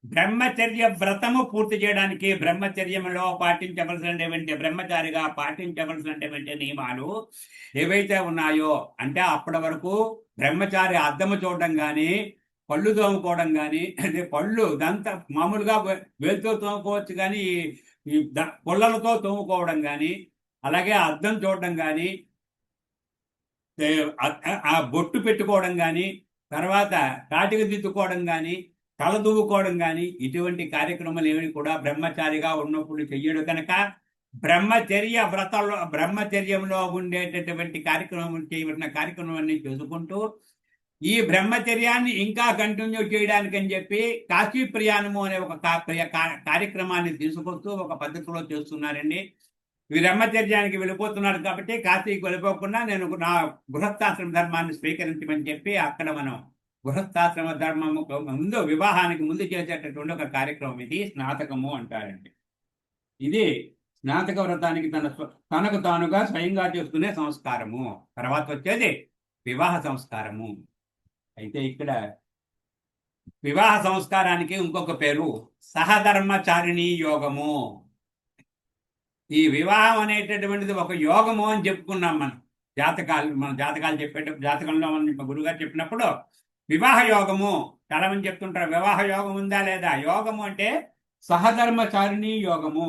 బ్రహ్మచర్య వ్రతము పూర్తి చేయడానికి బ్రహ్మచర్యంలో పాటించవలసినటువంటి, బ్రహ్మచారిగా పాటించవలసినటువంటి నియమాలు ఏవైతే ఉన్నాయో, అంటే అప్పటి వరకు బ్రహ్మచారి అద్దము చూడడం కానీ, పళ్ళు తోముకోవడం కానీ, అంటే పళ్ళు మామూలుగా వేలుతో తోముకోవచ్చు కానీ ఈ పొల్లలతో తోముకోవడం కానీ, అలాగే అద్దం చూడడం కానీ, ఆ బొట్టు పెట్టుకోవడం కానీ, తర్వాత కాటికి దిద్దుకోవడం కానీ, తల దువ్వుకోవడం కానీ, ఇటువంటి కార్యక్రమాలు ఏమి కూడా బ్రహ్మచారిగా ఉన్నప్పుడు చెయ్యడు. కనుక బ్రహ్మచర్యంలో ఉండేటటువంటి చేయబడిన కార్యక్రమాన్ని చేసుకుంటూ ఈ బ్రహ్మచర్యాన్ని ఇంకా కంటిన్యూ చేయడానికి అని చెప్పి కాశీ ప్రయాణము అనే ఒక కార్యక్రమాన్ని తీసుకొస్తూ ఒక పద్ధతిలో చేస్తున్నారండి. బ్రహ్మచర్యానికి వెళ్ళిపోతున్నారు కాబట్టి కాశీకి వెళ్ళిపోకుండా నేను నా గృహస్థాశ్రమ ధర్మాన్ని స్వీకరించమని చెప్పి అక్కడ మనం గృహస్థాశ్రమ ధర్మము ముందు, వివాహానికి ముందు చేసేటటువంటి ఒక కార్యక్రమం ఇది స్నాతకము అంటారండి. ఇది స్నాతక వ్రతానికి తనకు తానుగా స్వయంగా చేసుకునే సంస్కారము. తర్వాత వచ్చేది వివాహ సంస్కారము. అయితే ఇక్కడ వివాహ సంస్కారానికి ఇంకొక పేరు సహధర్మచారిణీ యోగము. ఈ వివాహం అనేటటువంటిది ఒక యోగము అని చెప్పుకున్నాం మనం. మన జాతకాలు జాతకంలో మనం గురుగారు చెప్పినప్పుడు వివాహ యోగము చాలా మంది చెప్తుంటారు. వివాహ యోగం ఉందా లేదా? యోగము అంటే సహధర్మచారిణీ యోగము.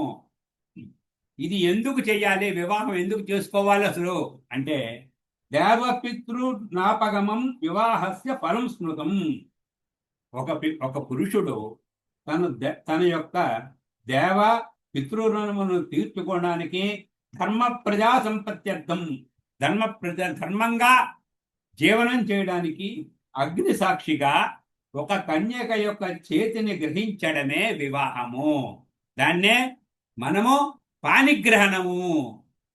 ఇది ఎందుకు చెయ్యాలి, వివాహం ఎందుకు చేసుకోవాలి అసలు అంటే దేవపితృ నాపగమం వివాహస్య పరం స్మృతం. ఒక పురుషుడు తన యొక్క దేవ పితృరుణమును తీర్చుకోవడానికి ధర్మ ప్రజా సంపత్త్యర్థం, ధర్మంగా జీవనం చేయడానికి అగ్ని సాక్షిగా ఒక కన్యక యొక్క చేతిని గ్రహించడమే వివాహము. దాన్నే మనము పాణిగ్రహణము.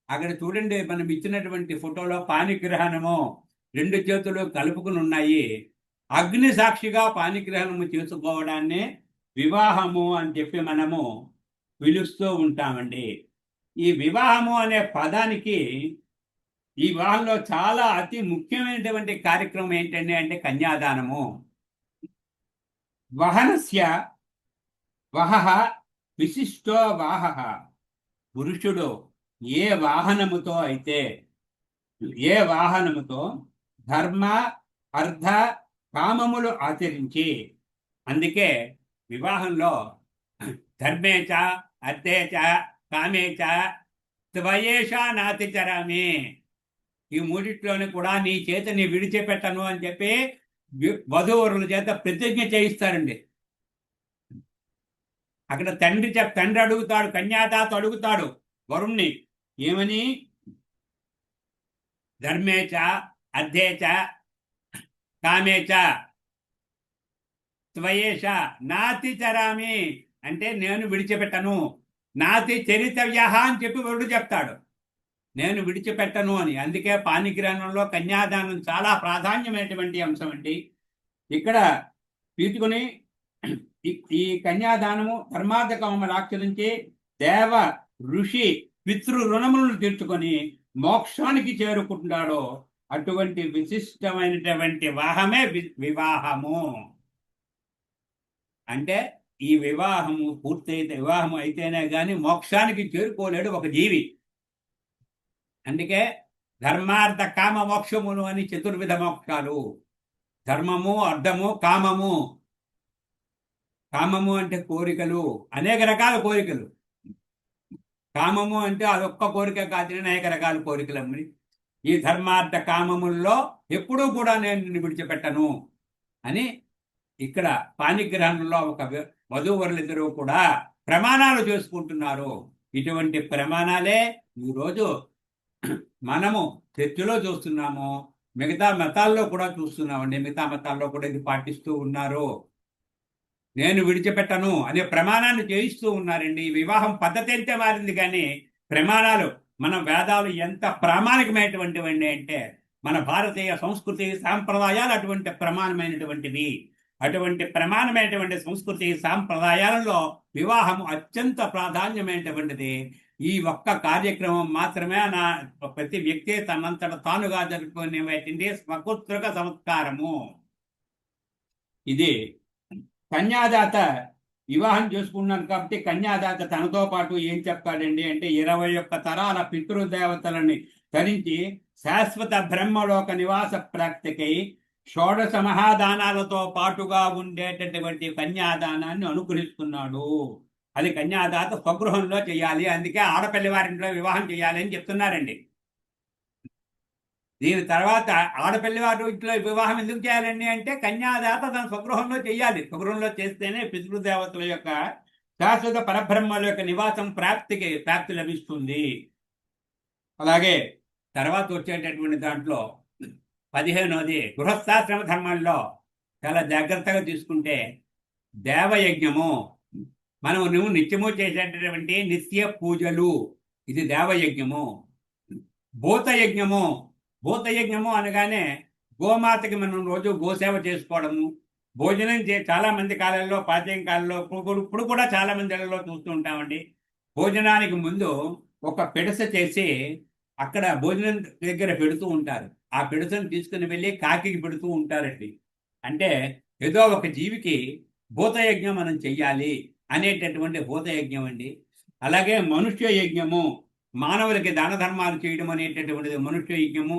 అక్కడ చూడండి, మనం ఇచ్చినటువంటి ఫోటోలో పాణిగ్రహణము 2 చేతులు కలుపుకుని ఉన్నాయి. అగ్ని సాక్షిగా పాణిగ్రహణము చేసుకోవడాన్ని వివాహము అని చెప్పి మనము పిలుస్తూ ఉంటామండి. ఈ వివాహము అనే పదానికి ఈ వివాహంలో చాలా అతి ముఖ్యమైనటువంటి కార్యక్రమం ఏంటంటే అంటే కన్యాదానము. వహనస్య వహః విశిష్టో వాహః. పురుషుడు ఏ వాహనముతో అయితే ఏ వాహనముతో ధర్మ అర్థ కామములు ఆచరించి, అందుకే వివాహంలో ధర్మేచ అర్థేచ కామేచ త్వయేష నాతిచరామి, ఈ మూడిట్లోని కూడా నీ చేత నీ విడిచిపెట్టను అని చెప్పి వధూవరుల చేత ప్రతిజ్ఞ చేయిస్తారండి. అక్కడ తండ్రి అడుగుతాడు, కన్యాదాత అడుగుతాడు వరుణ్ణి ఏమని, ధర్మేచ అర్థేచ కామేచ త్వయేష నాతి చరామి, అంటే నేను విడిచిపెట్టను. నాతి చరితవ్య అని చెప్పి వరుడు చెప్తాడు, నేను విడిచిపెట్టను అని. అందుకే పాణిగ్రహణంలో కన్యాదానం చాలా ప్రాధాన్యమైనటువంటి అంశం అండి. ఇక్కడ తీసుకుని ఈ కన్యాదానము ధర్మార్థ కామములు ఆచరించి దేవ ఋషి పితృ రుణములను తీర్చుకొని మోక్షానికి చేరుకుంటాడో అటువంటి విశిష్టమైనటువంటి వివాహమే వివాహము. అంటే ఈ వివాహము పూర్తయితే, వివాహం అయితేనే కానీ మోక్షానికి చేరుకోలేడు ఒక జీవి. అందుకే ధర్మార్థ కామ మోక్షములు అని చతుర్విధ మోక్షాలు. ధర్మము, అర్థము, కామము. కామము అంటే కోరికలు, అనేక రకాల కోరికలు. కామము అంటే అదొక్క కోరిక కాదు, అనేక రకాల కోరికలు అమ్మని. ఈ ధర్మార్థ కామముల్లో ఎప్పుడూ కూడా నేను నిన్ను విడిచిపెట్టను అని ఇక్కడ పాణిగ్రహణంలో ఒక వధూవరులిద్దరూ కూడా ప్రమాణాలు చేసుకుంటున్నారు. ఇటువంటి ప్రమాణాలే ఈరోజు మనము చర్చిలో చూస్తున్నాము, మిగతా మతాల్లో కూడా చూస్తున్నామండి. మిగతా మతాల్లో కూడా ఇది పాటిస్తూ ఉన్నారు. నేను విడిచిపెట్టను అనే ప్రమాణాన్ని చేయిస్తూ ఉన్నారండి. వివాహం పద్ధతి అయితే మారింది కానీ ప్రమాణాలు, మన వేదాలు ఎంత ప్రామాణికమైనటువంటివండి అంటే మన భారతీయ సంస్కృతి సాంప్రదాయాలు అటువంటి ప్రమాణమైనటువంటివి. అటువంటి ప్రమాణమైనటువంటి సంస్కృతి సాంప్రదాయాలలో వివాహం అత్యంత ప్రాధాన్యమైనటువంటిది. ఈ ఒక్క కార్యక్రమం మాత్రమే ప్రతి వ్యక్తి తనంతట తానుగా జరుపుకునేటువంటి స్వకృత్రిక సంస్కారము. ఇది కన్యాదాత వివాహం చేసుకున్నాను కాబట్టి కన్యాదాత తనతో పాటు ఏం చెప్తాడండి అంటే 21 తరాల పితృదేవతలని ధరించి శాశ్వత బ్రహ్మలోక నివాస ప్రాప్తికై షోడశ మహాదానాలతో పాటుగా ఉండేటటువంటి కన్యాదానాన్ని అనుగ్రహిస్తున్నాడు. అది కన్యాదాత స్వగృహంలో చేయాలి. అందుకే ఆడపల్లి వారింట్లో వివాహం చేయాలి అని చెప్తున్నారండి. దీని తర్వాత ఆడపల్లి వారి ఇంట్లో వివాహం ఎందుకు చేయాలండి అంటే కన్యాదాత తన స్వగృహంలో చేయాలి. స్వగృహంలో చేస్తేనే పితృదేవతల యొక్క శాశ్వత పరబ్రహ్మల యొక్క నివాసం ప్రాప్తి లభిస్తుంది. అలాగే తర్వాత వచ్చేటటువంటి దాంట్లో 15వది గృహస్థాశ్రమ ధర్మంలో చాలా జాగ్రత్తగా తీసుకుంటే దేవయజ్ఞము. నువ్వు నిత్యము చేసేటటువంటి నిత్య పూజలు, ఇది దేవయజ్ఞము. భూతయజ్ఞము. భూతయజ్ఞము అనగానే గోమాతకి మనం రోజు గోసేవ చేసుకోవడము, భోజనం చాలా మంది కాలంలో, ప్రాచీన కాలంలో, ఇప్పుడు కూడా చాలా మంది ఇళ్లలో చూస్తూ ఉంటామండి. భోజనానికి ముందు ఒక పిడస చేసి అక్కడ భోజనం దగ్గర పెడుతూ ఉంటారు. ఆ పిడసను తీసుకుని వెళ్ళి కాకికి పెడుతూ ఉంటారండి. అంటే ఏదో ఒక జీవికి భూతయజ్ఞం మనం చెయ్యాలి అనేటటువంటి భూతయజ్ఞం అండి. అలాగే మనుష్య యజ్ఞము, మానవులకి దాన ధర్మాలు చేయడం అనేటటువంటిది మనుష్య యజ్ఞము.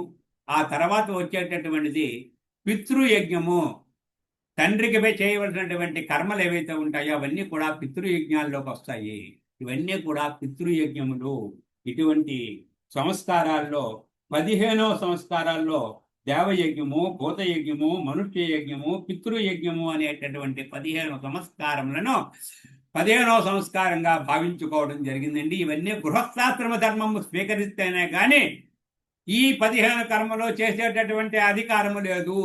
ఆ తర్వాత వచ్చేటటువంటిది పితృయజ్ఞము. తండ్రికి చేయవలసినటువంటి కర్మలు ఏవైతే ఉంటాయో అవన్నీ కూడా పితృయజ్ఞాల్లోకి వస్తాయి. ఇవన్నీ కూడా పితృయజ్ఞములు. ఇటువంటి సంస్కారాల్లో 15వ సంస్కారాల్లో దేవయజ్ఞము, భూతయజ్ఞము, మనుష్య యజ్ఞము, పితృయజ్ఞము అనేటటువంటి 15 సంస్కారములను 15వ సంస్కారంగా భావించుకోవడం జరిగిందండి. ఇవన్నీ గృహస్థాశ్రమ ధర్మము స్వీకరిస్తేనే కానీ ఈ 15 కర్మలో చేసేటటువంటి అధికారము లేదు.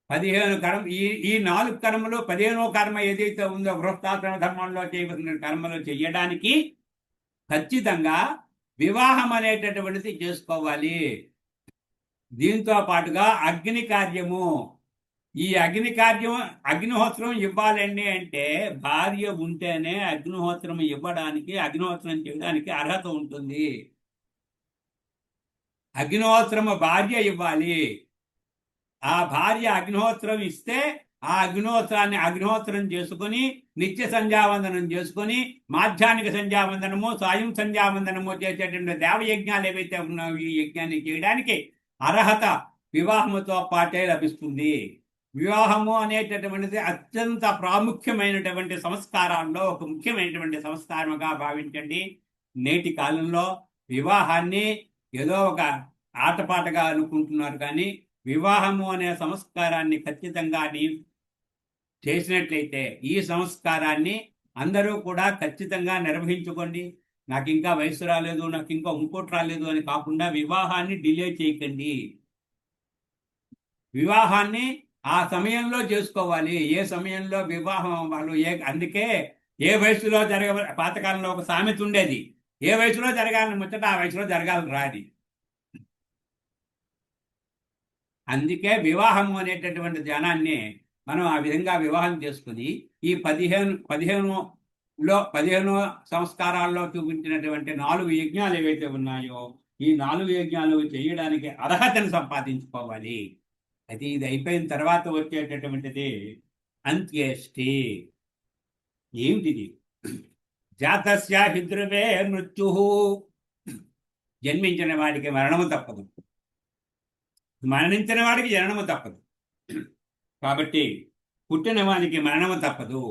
15 కర్మ, ఈ 4 కర్మలు 15వ కర్మ ఏదైతే ఉందో గృహస్థాశ్రమ ధర్మంలో చేయవలసిన కర్మలు చేయడానికి ఖచ్చితంగా వివాహం అనేటటువంటిది చేసుకోవాలి. దీంతో పాటుగా అగ్ని కార్యము, ఈ అగ్నిహోత్రం ఇవ్వాలండి అంటే భార్య ఉంటేనే అగ్నిహోత్రం ఇవ్వడానికి, అగ్నిహోత్రం చేయడానికి అర్హత ఉంటుంది. అగ్నిహోత్రము భార్య ఇవ్వాలి. ఆ భార్య అగ్నిహోత్రం ఇస్తే ఆ అగ్నిహోత్రం చేసుకుని నిత్య సంధ్యావందనం చేసుకుని మాధ్యానిక సంధ్యావందనము, సాయం సంధ్యావందనము చేసేటువంటి దేవయజ్ఞాలు ఏవైతే ఉన్నాయో ఈ యజ్ఞాన్ని చేయడానికి అర్హత వివాహముతో పాటే లభిస్తుంది. వివాహము అనేటటువంటిది అత్యంత ప్రాముఖ్యమైనటువంటి సంస్కారాల్లో ఒక ముఖ్యమైనటువంటి సంస్కారముగా భావించండి. నేటి కాలంలో వివాహాన్ని ఏదో ఒక ఆటపాటగా అనుకుంటున్నారు, కానీ వివాహము అనే సంస్కారాన్ని ఖచ్చితంగా చేసినట్లయితే ఈ సంస్కారాన్ని అందరూ కూడా ఖచ్చితంగా నిర్వహించుకోండి. నాకు ఇంకా వయసు రాలేదు, నాకు ఇంకా ఇంకోటి రాలేదు అని కాకుండా వివాహాన్ని డిలే చేయకండి. వివాహాన్ని ఆ సమయంలో చేసుకోవాలి. ఏ సమయంలో వివాహం వాళ్ళు అందుకే ఏ వయసులో పాతకాలంలో ఒక సామెత ఉండేది, ఏ వయసులో జరగాలని ముచ్చట ఆ వయసులో జరగాలని రాది. అందుకే వివాహము అనేటటువంటి ధ్యానాన్ని మనం ఆ విధంగా వివాహం చేసుకుని ఈ 15 సంస్కారాల్లో చూపించినటువంటి 4 యజ్ఞాలు ఏవైతే ఉన్నాయో ఈ 4 యజ్ఞాలు చేయడానికి అర్హతను సంపాదించుకోవాలి. అయితే ఇది అయిపోయిన తర్వాత వచ్చేటటువంటిది అంత్యేష్టి. ఏమిటిది? జాతస్య హిద్రువే మృత్యు. జన్మించిన వాడికి మరణము తప్పదు, మరణించిన వాడికి జననము తప్పదు. కాబట్టి పుట్టిన వాడికి మరణము తప్పదు.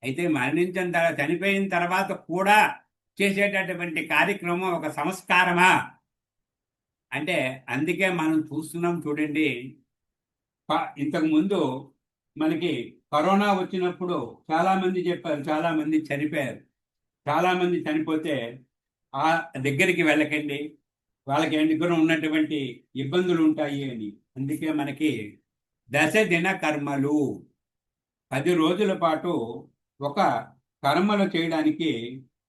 అయితే చనిపోయిన తర్వాత కూడా చేసేటటువంటి కార్యక్రమం ఒక సంస్కారమా అంటే, అందుకే మనం చూస్తున్నాం చూడండి. ఇంతకు ముందు మనకి కరోనా వచ్చినప్పుడు చాలామంది చెప్పారు, చాలామంది చనిపోయారు. చాలామంది చనిపోతే ఆ దగ్గరికి వెళ్ళకండి, వాళ్ళకి దగ్గర ఉన్నటువంటి ఇబ్బందులు ఉంటాయి అని. అందుకే మనకి 10 దిన కర్మలు, 10 రోజుల పాటు ఒక కర్మలు చేయడానికి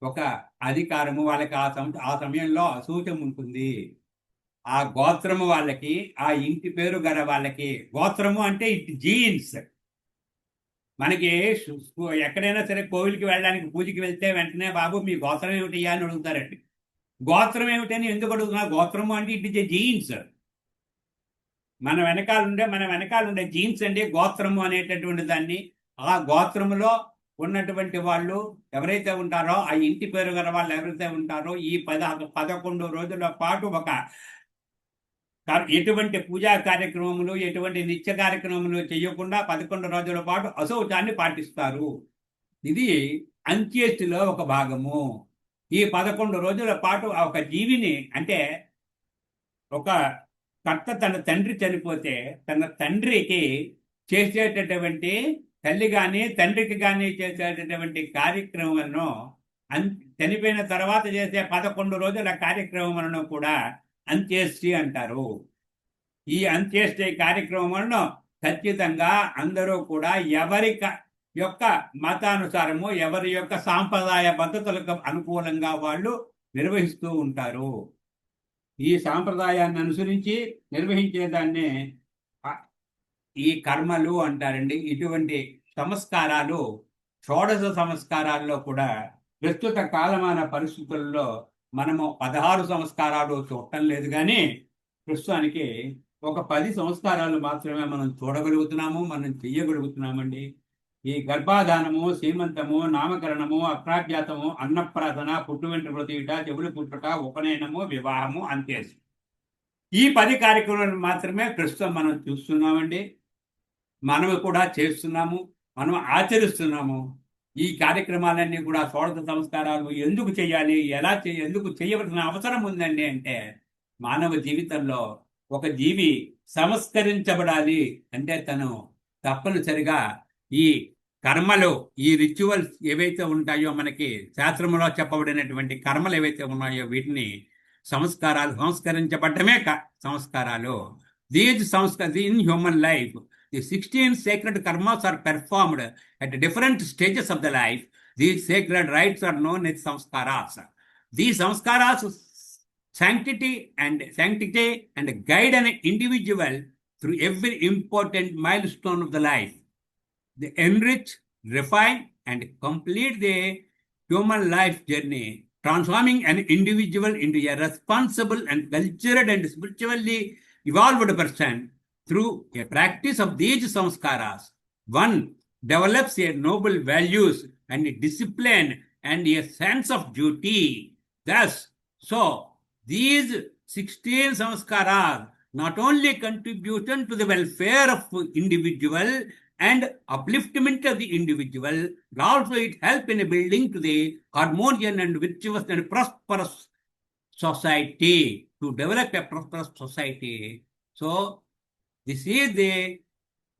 ఒక అధికారము వాళ్ళకి ఆ సమయంలో అసూచం ఉంటుంది. ఆ గోత్రము వాళ్ళకి, ఆ ఇంటి పేరు గల వాళ్ళకి, గోత్రము అంటే ఇట్ జీన్స్. మనకి ఎక్కడైనా సరే కోవిలికి వెళ్ళడానికి పూజకి వెళ్తే వెంటనే బాబు మీ గోత్రం ఏమిటి అని అడుగుతారండి. గోత్రం ఏమిటని ఎందుకు అడుగుతున్నా? గోత్రము అంటే ఇట్ ఇస్ ఏ జీన్స్. మన వెనకాల ఉండే జీన్స్ అండి గోత్రము అనేటటువంటి దాన్ని. ఆ గోత్రములో ఉన్నటువంటి వాళ్ళు ఎవరైతే ఉంటారో, ఆ ఇంటి పేరు గల వాళ్ళు ఎవరైతే ఉంటారో, ఈ 11 రోజుల పాటు ఒక ఎటువంటి పూజా కార్యక్రమములు, ఎటువంటి నిత్య కార్యక్రమములు చేయకుండా 11 రోజుల పాటు అశౌచాన్ని పాటిస్తారు. ఇది అంత్యేష్టిలో ఒక భాగము. ఈ 11 రోజుల పాటు ఒక జీవిని, అంటే ఒక భర్త తన తండ్రి చనిపోతే తన తండ్రికి చేసేటటువంటి, తల్లి కానీ తండ్రికి కానీ చేసేటటువంటి కార్యక్రమాలను, చనిపోయిన తర్వాత చేసే 11 రోజుల కార్యక్రమాలను కూడా అంత్యేష్టి అంటారు. ఈ అంత్యేష్టి కార్యక్రమాలను ఖచ్చితంగా అందరూ కూడా ఎవరి యొక్క మతానుసారము, ఎవరి యొక్క సాంప్రదాయ పద్ధతులకు అనుకూలంగా వాళ్ళు నిర్వహిస్తూ ఉంటారు. ఈ సాంప్రదాయాన్ని అనుసరించి నిర్వహించేదాన్నే ఈ కర్మలు అంటారండి. ఇటువంటి సంస్కారాలు షోడశ సంస్కారాల్లో కూడా ప్రస్తుత కాలమాన పరిస్థితుల్లో మనము 16 సంస్కారాలు చూడటం లేదు, కానీ ప్రస్తుతానికి ఒక 10 సంస్కారాలు మాత్రమే మనం చూడగలుగుతున్నాము, మనం చెయ్యగలుగుతున్నామండి. ఈ గర్భాధానము, సీమంతము, నామకరణము, అప్రాజ్ఞాతము, అన్నప్రాసన, పుట్టు వెంట్రుకలు తీయుట, చెవులు పుట్టుట, ఉపనయనము, వివాహము, అంత్యేష్టి. ఈ 10 కార్యక్రమాలు మాత్రమే ప్రస్తుతం మనం చూస్తున్నామండి. మనము కూడా చేస్తున్నాము, మనం ఆచరిస్తున్నాము. ఈ కార్యక్రమాలన్నీ కూడా షోడశ సంస్కారాలు ఎందుకు చేయాలి, ఎందుకు చేయవలసిన అవసరం ఉందండి అంటే, మానవ జీవితంలో ఒక జీవి సంస్కరించబడాలి అంటే తను తప్పనిసరిగా ఈ కర్మలు, ఈ రిచువల్స్ ఏవైతే ఉంటాయో, మనకి శాస్త్రంలో చెప్పబడినటువంటి కర్మలు ఏవైతే ఉన్నాయో వీటిని సంస్కరించబడ్డమే సంస్కారాలు. In human life the 16 sacred karmas are performed at different stages of the life. These sacred rites are known as samskaras. These samskaras sanctity and guide an individual through every important milestone of the life. They enrich, refine, and complete the human life journey, transforming an individual into a responsible and cultured and spiritually evolved person. Through a practice of these samskaras, one develops a noble values and a discipline and a sense of duty. Thus, so these 16 samskaras not only contribution to the welfare of individual and upliftment of the individual, but also it help in building to the harmonious and virtuous and prosperous society, to develop a prosperous society. So this is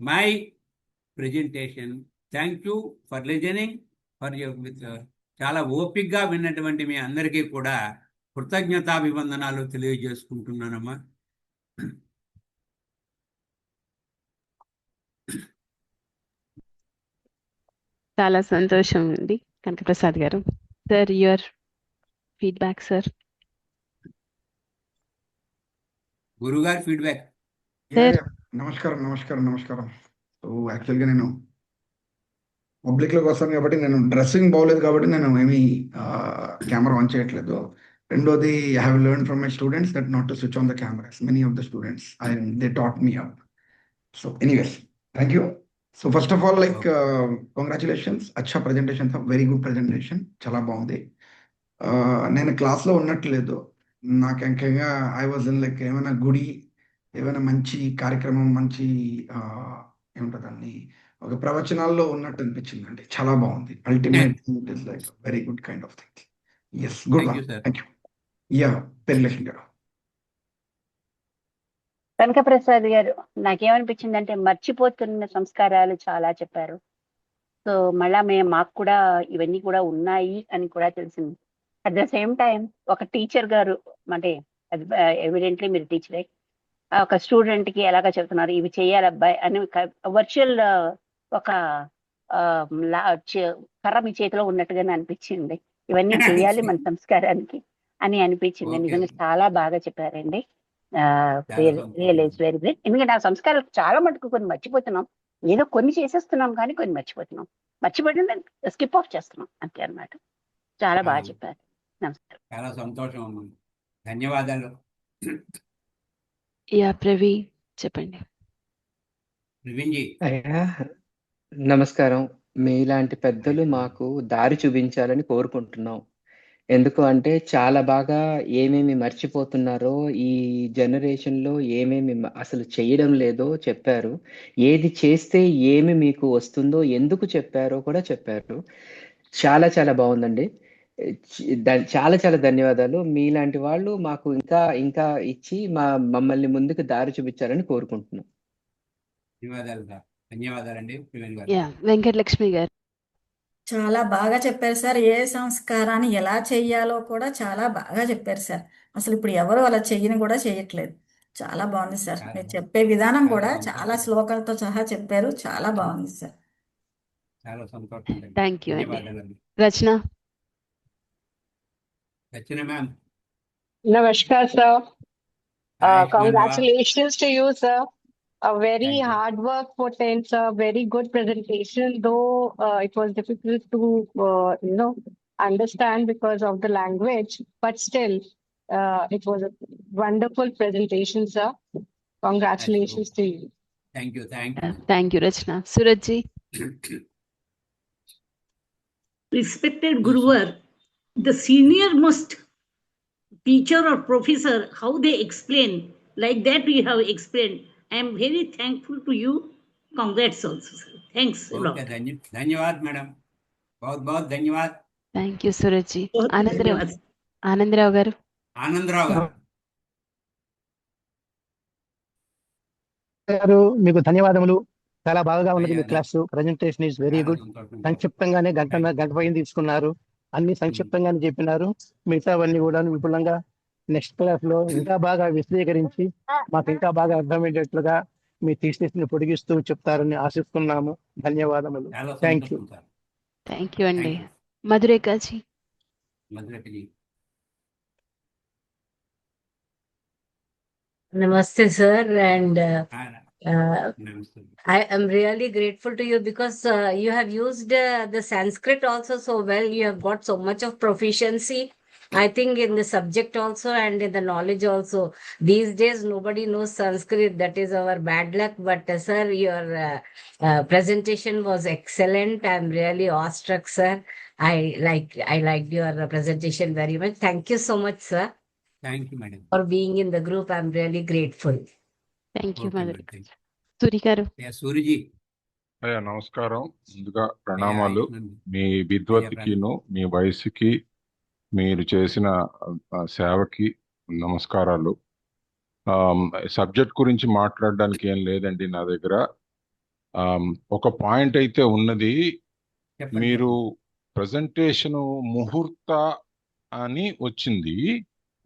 my presentation. Thank you for listening, for your చాలా ఓపికగా విన్నటువంటి మీ అందరికీ కూడా కృతజ్ఞతాభివందనాలు తెలియజేసుకుంటున్నానమ్మా. చాలా సంతోషం అండి కనకప్రసాద్ గారు. Sir, your feedback sir. గురుగారి ఫీడ్బ్యాక్. నమస్కారం. సో యాక్చువల్గా నేను పబ్లిక్లోకి వస్తాను కాబట్టి నేను డ్రెస్సింగ్ బాగోలేదు కాబట్టి నేను ఏమీ కెమెరా ఆన్ చేయట్లేదు. రెండోది, I have learn from my students that not to switch on the cameras. Many of the students they taught me up. So anyways, thank you. So first of all, like congratulations, అచ్చా ప్రెజెంటేషన్, వెరీ గుడ్ ప్రెజెంటేషన్, చాలా బాగుంది. నేను క్లాస్లో ఉన్నట్లేదు, నాకు ఇంకంగా ఐ వాజ్ ఇన్ లైక్ ఏమైనా గుడి, ఏమైనా మంచి కార్యక్రమం, మంచి ఏముంటుందండి, ఒక ప్రవచనాల్లో ఉన్నట్టు అనిపించిందండి. చాలా బాగుంది. Ultimate it is like very good kind of thing. Yes, good. Thank you. Yeah, Perilakshmi garu. Kanakaprasad గారు, నాకేమనిపించిందంటే మర్చిపోతున్న సంస్కారాలు చాలా చెప్పారు. సో మళ్ళా మాకు కూడా ఇవన్నీ కూడా ఉన్నాయి అని కూడా తెలిసింది. అట్ ద సేమ్ టైం ఒక టీచర్ గారు, అంటే ఎవిడెంట్లీ మీరు టీచరే, ఒక స్టూడెంట్ కి ఎలాగ చెప్తున్నారు, ఇవి చేయాలి అబ్బాయి అని వర్చువల్ ఒక కర్ర మీ చేతిలో ఉన్నట్టుగానే అనిపించింది. ఇవన్నీ చేయాలి మన సంస్కారానికి అని అనిపించింది. నిజంగా చాలా బాగా చెప్పారండి. Realise very great. ఎందుకంటే ఆ సంస్కారాలు చాలా మటుకు కొన్ని మర్చిపోతున్నాం. ఏదో కొన్ని చేసేస్తున్నాం కానీ కొన్ని మర్చిపోతున్నాం. మర్చిపోయిన స్కిప్ ఆఫ్ చేస్తున్నాం అంతే అన్నమాట. చాలా బాగా చెప్పారు. నమస్కారం. చాలా సంతోషం అమ్మా, ధన్యవాదాలు. యా, ప్రవీ చెప్పండి. ప్రవీణ్ జీ. అయ్యా నమస్కారం. మీలాంటి పెద్దలు మాకు దారి చూపించాలని కోరుకుంటున్నాం. ఎందుకు అంటే చాలా బాగా ఏమేమి మర్చిపోతున్నారో, ఈ జనరేషన్లో ఏమేమి అసలు చేయడం లేదో చెప్పారు. ఏది చేస్తే ఏమి మీకు వస్తుందో, ఎందుకు చెప్పారో కూడా చెప్పారు. చాలా చాలా బాగుందండి. చాలా చాలా ధన్యవాదాలు. మీలాంటి వాళ్ళు మాకు ఇంకా ఇంకా ఇచ్చి మమ్మల్ని ముందుకు దారి చూపించాలని కోరుకుంటున్నాం. ధన్యవాదాలండి. వెంకటలక్ష్మి గారు. చాలా బాగా చెప్పారు సార్. ఏ సంస్కారాన్ని ఎలా చెయ్యాలో కూడా చాలా బాగా చెప్పారు సార్. అసలు ఇప్పుడు ఎవరు అలా చెయ్యని కూడా చేయట్లేదు. చాలా బాగుంది సార్. మీరు చెప్పే విధానం కూడా చాలా శ్లోకాలతో సహా చెప్పారు. చాలా బాగుంది సార్. చాలా సంతోషం. థ్యాంక్ యూ అండి. రచన. రచన ma'am. Namaskar, sir. Hi, Congratulations to you, sir. A very Thank you. hard work put in, sir. Very good presentation, though it was difficult to, understand because of the language, but still, it was a wonderful presentation, sir. Congratulations to you. Thank you. Thank you Rachana. Suraj ji. Respected Guruvar, the senior most teacher or professor, how they explain, like that we have explained. I am very thankful to you. Congrats also, sir. Thanks a lot. ధన్యవాద్ మేడం. बहुत ధన్యవాద్. Thank you Suraj ji. ఆనందరావు గారు. ఆనందరావు గారు, మీకు ధన్యవాదములు. చాలా బాగా ఉన్నది మీ class. Presentation is very good. సంక్షిప్తంగానే గంట పైన తీసుకున్నారు. అన్ని సంక్షిప్తంగానే చెప్పినారు. మిగతావన్నీ కూడా విపులంగా నెక్స్ట్ క్లాస్ లో ఇంకా బాగా విశదీకరించి మాకు ఇంకా బాగా అర్థమయ్యేటట్లుగా మీ థీసిస్ ని పొడిగిస్తూ చెప్తారని ఆశిస్తున్నాము. ధన్యవాదములు. Thank you. థ్యాంక్ యూ అండి. మధురేఖజీ. Namaste, sir, and నమస్తే. I am really grateful to you because you have used the Sanskrit also so well. You have got so much of proficiency, I think, in the subject also and in the knowledge also. These days, nobody knows Sanskrit. That is our bad luck. But sir, your presentation was excellent. I'm really awestruck, sir. I liked your presentation very much. Thank you so much, sir, thank you madam. for being in the group. I'm really grateful. Thank you okay Madhuri. Madam. Thank Suri garu. You. Suriji. అయ్యా నమస్కారం. ముందుగా అయ్యా ప్రణామాలు. ఆయుష్మాన్. మీ అయ్యా విద్వత్తుకిను మీ వయసుకి మీరు చేసిన సేవకి నమస్కారాలు. సబ్జెక్ట్ గురించి మాట్లాడడానికి ఏం లేదండి నా దగ్గర. ఒక పాయింట్ అయితే ఉన్నది. చెప్పండి. మీరు ప్రజెంటేషన్ ముహూర్త అని వచ్చింది,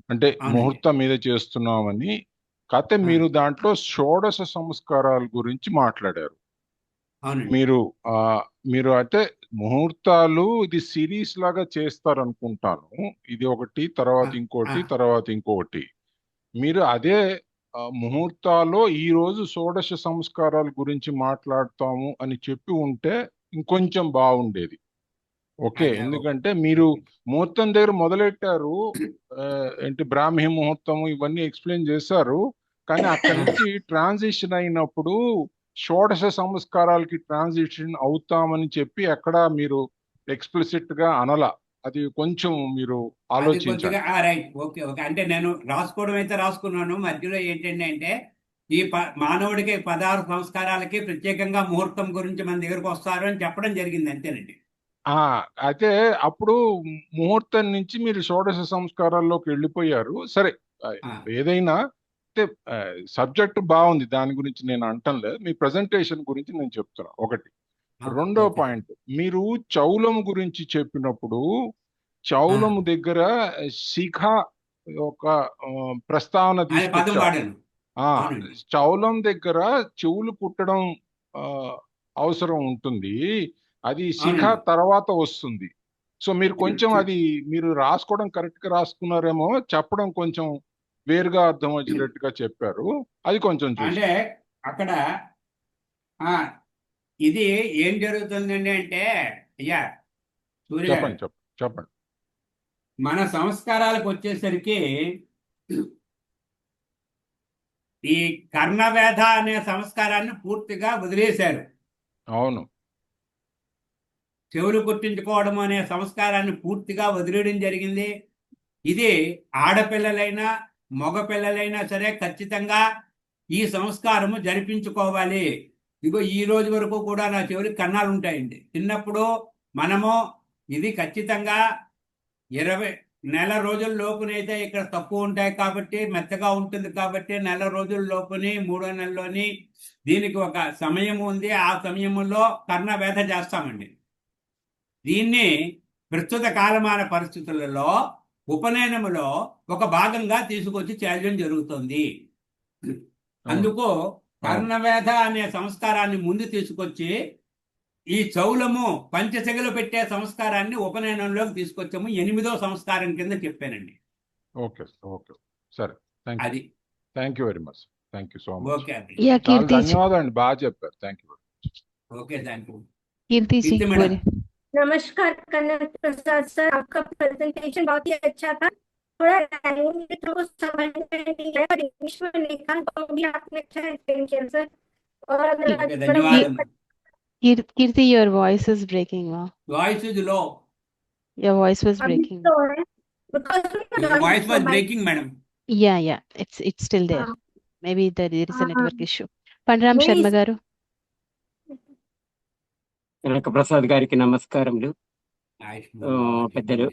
అంటే అవునండి. ముహూర్తం మీద చేస్తున్నామని. కాకపోతే ఆ, మీరు దాంట్లో షోడశ సంస్కారాల గురించి మాట్లాడారు. అవునండి. మీరు అంటే ముహూర్తాలు ఇది సిరీస్ లాగా చేస్తారు అనుకుంటాను. ఇది ఒకటి, తర్వాత ఆ, ఆ, ఇంకోటి, తర్వాత ఇంకొకటి. మీరు అదే ముహూర్తాల్లో ఈ రోజు షోడశ సంస్కారాల గురించి మాట్లాడతాము అని చెప్పి ఉంటే ఇంకొంచెం బాగుండేది. ఓకే, అదే ఎందుకంటే మీరు ముహూర్తం దగ్గర మొదలెట్టారు. ఏంటి బ్రాహ్మీ ముహూర్తము ఇవన్నీ ఎక్స్ప్లెయిన్ చేశారు. కానీ అక్కడి నుంచి ట్రాన్సిషన్ అయినప్పుడు షోడశ సంస్కారాలకి ట్రాన్సిషన్ అవుతామని చెప్పి ఎక్కడ మీరు ఎక్స్ప్లిసిట్ గా అనల. అది కొంచెం మీరు అది ఆలోచించండి. కొద్దిగా రైట్. Okay okay. అంటే నేను రాసుకోవడం అయితే రాసుకున్నాను. మధ్యలో ఏంటంటే అంటే ఈ మానవుడికి 16 సంస్కారాలకి ప్రత్యేకంగా ముహూర్తం గురించి మన దగ్గరకు వస్తారు అని చెప్పడం జరిగింది, అంతేనండి. అయితే అప్పుడు ముహూర్తం నుంచి మీరు షోడశ సంస్కారాల్లోకి వెళ్ళిపోయారు. సరే, ఆ, ఏదైనా అంటే సబ్జెక్ట్ బాగుంది, దాని గురించి నేను అంటంలేదు. మీ ప్రజెంటేషన్ గురించి నేను చెప్తున్నా. ఒకటి. రెండో ఓకే. పాయింట్, మీరు చౌలము గురించి చెప్పినప్పుడు ఆ, చౌలము దగ్గర శిఖ ఒక ప్రస్తావన అనే పదం తీసుకొచ్చారు. వాడాను. ఆ అవునండి. చౌలం దగ్గర చెవులు కుట్టడం ఆ, అవసరం ఉంటుంది. అది శిఖ అవునండి. తర్వాత వస్తుంది. సో మీరు కొంచెం అది మీరు రాసుకోవడం కరెక్ట్ గా రాసుకున్నారేమో, చెప్పడం కొంచెం వేరుగా అర్థం వచ్చేటట్టుగా చెప్పారు. అది కొంచెం అంటే చూసుకోండి. అక్కడ ఆ, ఇది ఏం జరుగుతుందండి అంటే, అయ్యా సూర్య గారు, చెప్పండి చెప్పండి. మన సంస్కారాలకు వచ్చేసరికి ఈ కర్ణవేధ అనే సంస్కారాన్ని పూర్తిగా వదిలేశారు. అవును. చెవులు కుట్టించుకోవడం అనే సంస్కారాన్ని పూర్తిగా వదిలేయడం జరిగింది. ఇది ఆడపిల్లలైనా మగపిల్లలైనా సరే ఖచ్చితంగా ఈ సంస్కారము జరిపించుకోవాలి. ఇగో ఈ రోజు వరకు కూడా నా చెవులకి కన్నాలు ఉంటాయండి. చిన్నప్పుడు మనము ఇది ఖచ్చితంగా 20 నెల రోజుల లోపునైతే ఇక్కడ తక్కువ ఉంటాయి కాబట్టి, మెత్తగా ఉంటుంది కాబట్టి నెల రోజుల లోపుని 3వ నెలలోని దీనికి ఒక సమయం ఉంది. ఆ సమయంలో కర్ణవేధ చేస్తామండి. దీన్ని ప్రస్తుత కాలమాన పరిస్థితులలో ఉపనయనములో ఒక భాగంగా తీసుకొచ్చి చేయడం జరుగుతుంది. అందుకు కర్ణవేధ అనే సంస్కారాన్ని ముందు తీసుకొచ్చి ఈ చౌలము పంచసెగలు పెట్టే సంస్కారాన్ని ఉపనయనంలోకి తీసుకొచ్చాము. 8వ సంస్కారం కింద చెప్పానండి. ఓకే ఓకే, సరే. అది thank you very much. Thank you so much. Okay అండి. యా చాలా కీర్తి ధన్యవాదాలు అండి, బాగా చెప్పారు. Thank you. Okay, thank you. Keerthi ji Keerthi madam. बोलिए। नमस्कार कन्नड़ प्रसाद सर, आपका प्रेजेंटेशन बहुत ही अच्छा था। थोड़ा लैंग्वेज थ्रू समझ में नहीं आया और इंग्लिश में लिखा तो भी आपने अच्छा एक्सप्लेन किया सर। और अगर ఓకే, ధన్యవాదం. Kirti, your voice is breaking. Wow, voice is low. your voice was अभी breaking. तो है because your voice was breaking madam. Yeah, it's still there. हाँ Maybe there is a हाँ network issue. Panram नहीं Sharma garu. కనక ప్రసాద్ గారికి నమస్కారములు. పెద్దలు,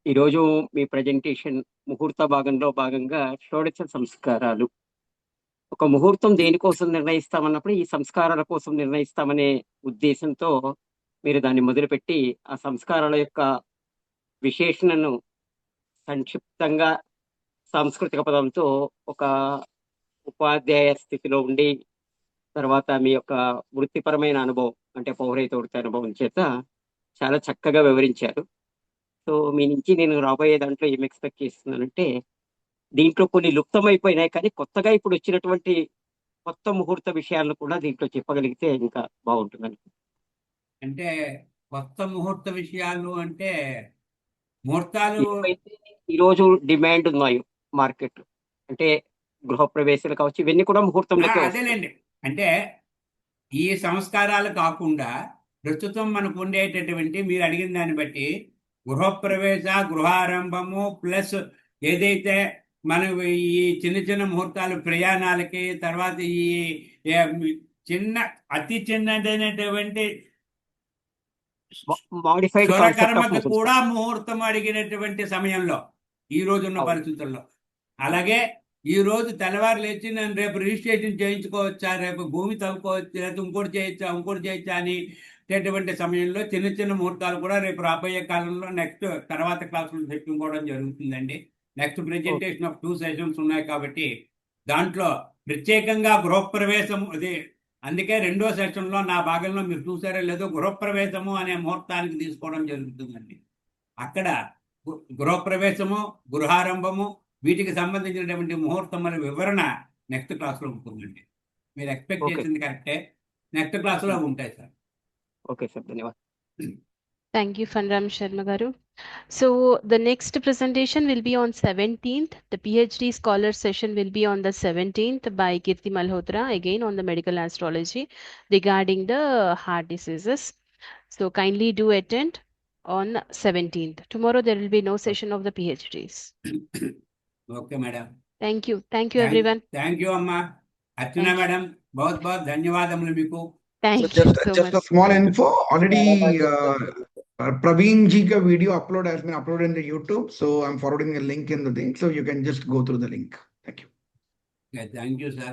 ఈరోజు మీ ప్రజెంటేషన్ ముహూర్త భాగంగా షోడశ సంస్కారాలు. ఒక ముహూర్తం దేనికోసం నిర్ణయిస్తామన్నప్పుడు ఈ సంస్కారాల కోసం నిర్ణయిస్తామనే ఉద్దేశంతో మీరు దాన్ని మొదలుపెట్టి ఆ సంస్కారాల యొక్క విశేషణను సంక్షిప్తంగా సాంస్కృతిక పదంతో ఒక ఉపాధ్యాయ స్థితిలో ఉండి తర్వాత మీ యొక్క వృత్తిపరమైన అనుభవం అంటే పౌరహిత వృత్తి అనుభవం చేత చాలా చక్కగా వివరించారు. సో మీ నుంచి నేను రాబోయే దాంట్లో ఏం ఎక్స్పెక్ట్ చేస్తున్నానంటే, దీంట్లో కొన్ని లుప్తమైపోయినాయి కానీ కొత్తగా ఇప్పుడు వచ్చినటువంటి కొత్త ముహూర్త విషయాలను కూడా దీంట్లో చెప్పగలిగితే ఇంకా బాగుంటుందని. అంటే కొత్త ముహూర్త విషయాలు అంటే ముహూర్తాలు ఏవైతే ఈరోజు డిమాండ్ ఉన్నాయో మార్కెట్, అంటే గృహప్రవేశాలు కావచ్చు, ఇవన్నీ కూడా ముహూర్తంలోకి వస్తాయి. అదేలేండి. అంటే ఈ సంస్కారాలు కాకుండా ప్రస్తుతం మనకు ఉండేటటువంటి మీరు అడిగిన దాన్ని బట్టి గృహప్రవేశ, గృహారంభము ప్లస్ ఏదైతే మనం ఈ చిన్న చిన్న ముహూర్తాలు ప్రయాణాలకి, తర్వాత ఈ చిన్న అతి చిన్నదైనటువంటి మాడిఫైడ్ స్వరకర్మకు కూడా ముహూర్తం అడిగినటువంటి సమయంలో ఈ రోజున్న పరిస్థితుల్లో, అలాగే ఈ రోజు తెల్లవారు లేచి నేను రేపు రిజిస్ట్రేషన్ చేయించుకోవచ్చా, రేపు భూమి తవ్వుకోవచ్చు, లేదా ఇంకోటి చేయొచ్చా అనేటటువంటి సమయంలో చిన్న చిన్న ముహూర్తాలు కూడా రేపు రాబోయే కాలంలో నెక్స్ట్ తర్వాత క్లాసులు చెప్పుకోవడం జరుగుతుందండి. నెక్స్ట్ ప్రెజెంటేషన్ ఆఫ్ 2 సెషన్స్ ఉన్నాయి కాబట్టి దాంట్లో ప్రత్యేకంగా గృహప్రవేశం అది, అందుకే 2వ సెషన్లో నా భాగంలో మీరు చూసారో లేదో గృహప్రవేశము అనే ముహూర్తానికి తీసుకోవడం జరుగుతుందండి. అక్కడ గృహప్రవేశము, గృహారంభము వీటికి సంబంధించినటువంటి ముహూర్తముల వివరణ నెక్స్ట్ క్లాస్లో ఉంటుందండి. మీరు ఎక్స్పెక్ట్ చేసింది కరెక్టే, నెక్స్ట్ క్లాస్లో ఉంటాయి సార్. ఓకే సార్, ధన్యవాదాలు. Thank you, Fanram Sharma Garu. So the next presentation will be on 17th. The PhD scholar session will be on the 17th by Kirti Malhotra, again on the medical astrology regarding the heart diseases. So kindly do attend on 17th. Tomorrow there will be no session of the PhDs. Okay, madam. Thank you. Thank you, everyone. Thank you, Amma. Archana madam, बहुत ధన్యవాదములు మీకు. Thank So you so just much. a small info. Already Praveen ji ka video upload has been uploaded in the YouTube. So I'm forwarding a link in the thing. So you can just go through the link. Thank you. Okay, thank you, sir.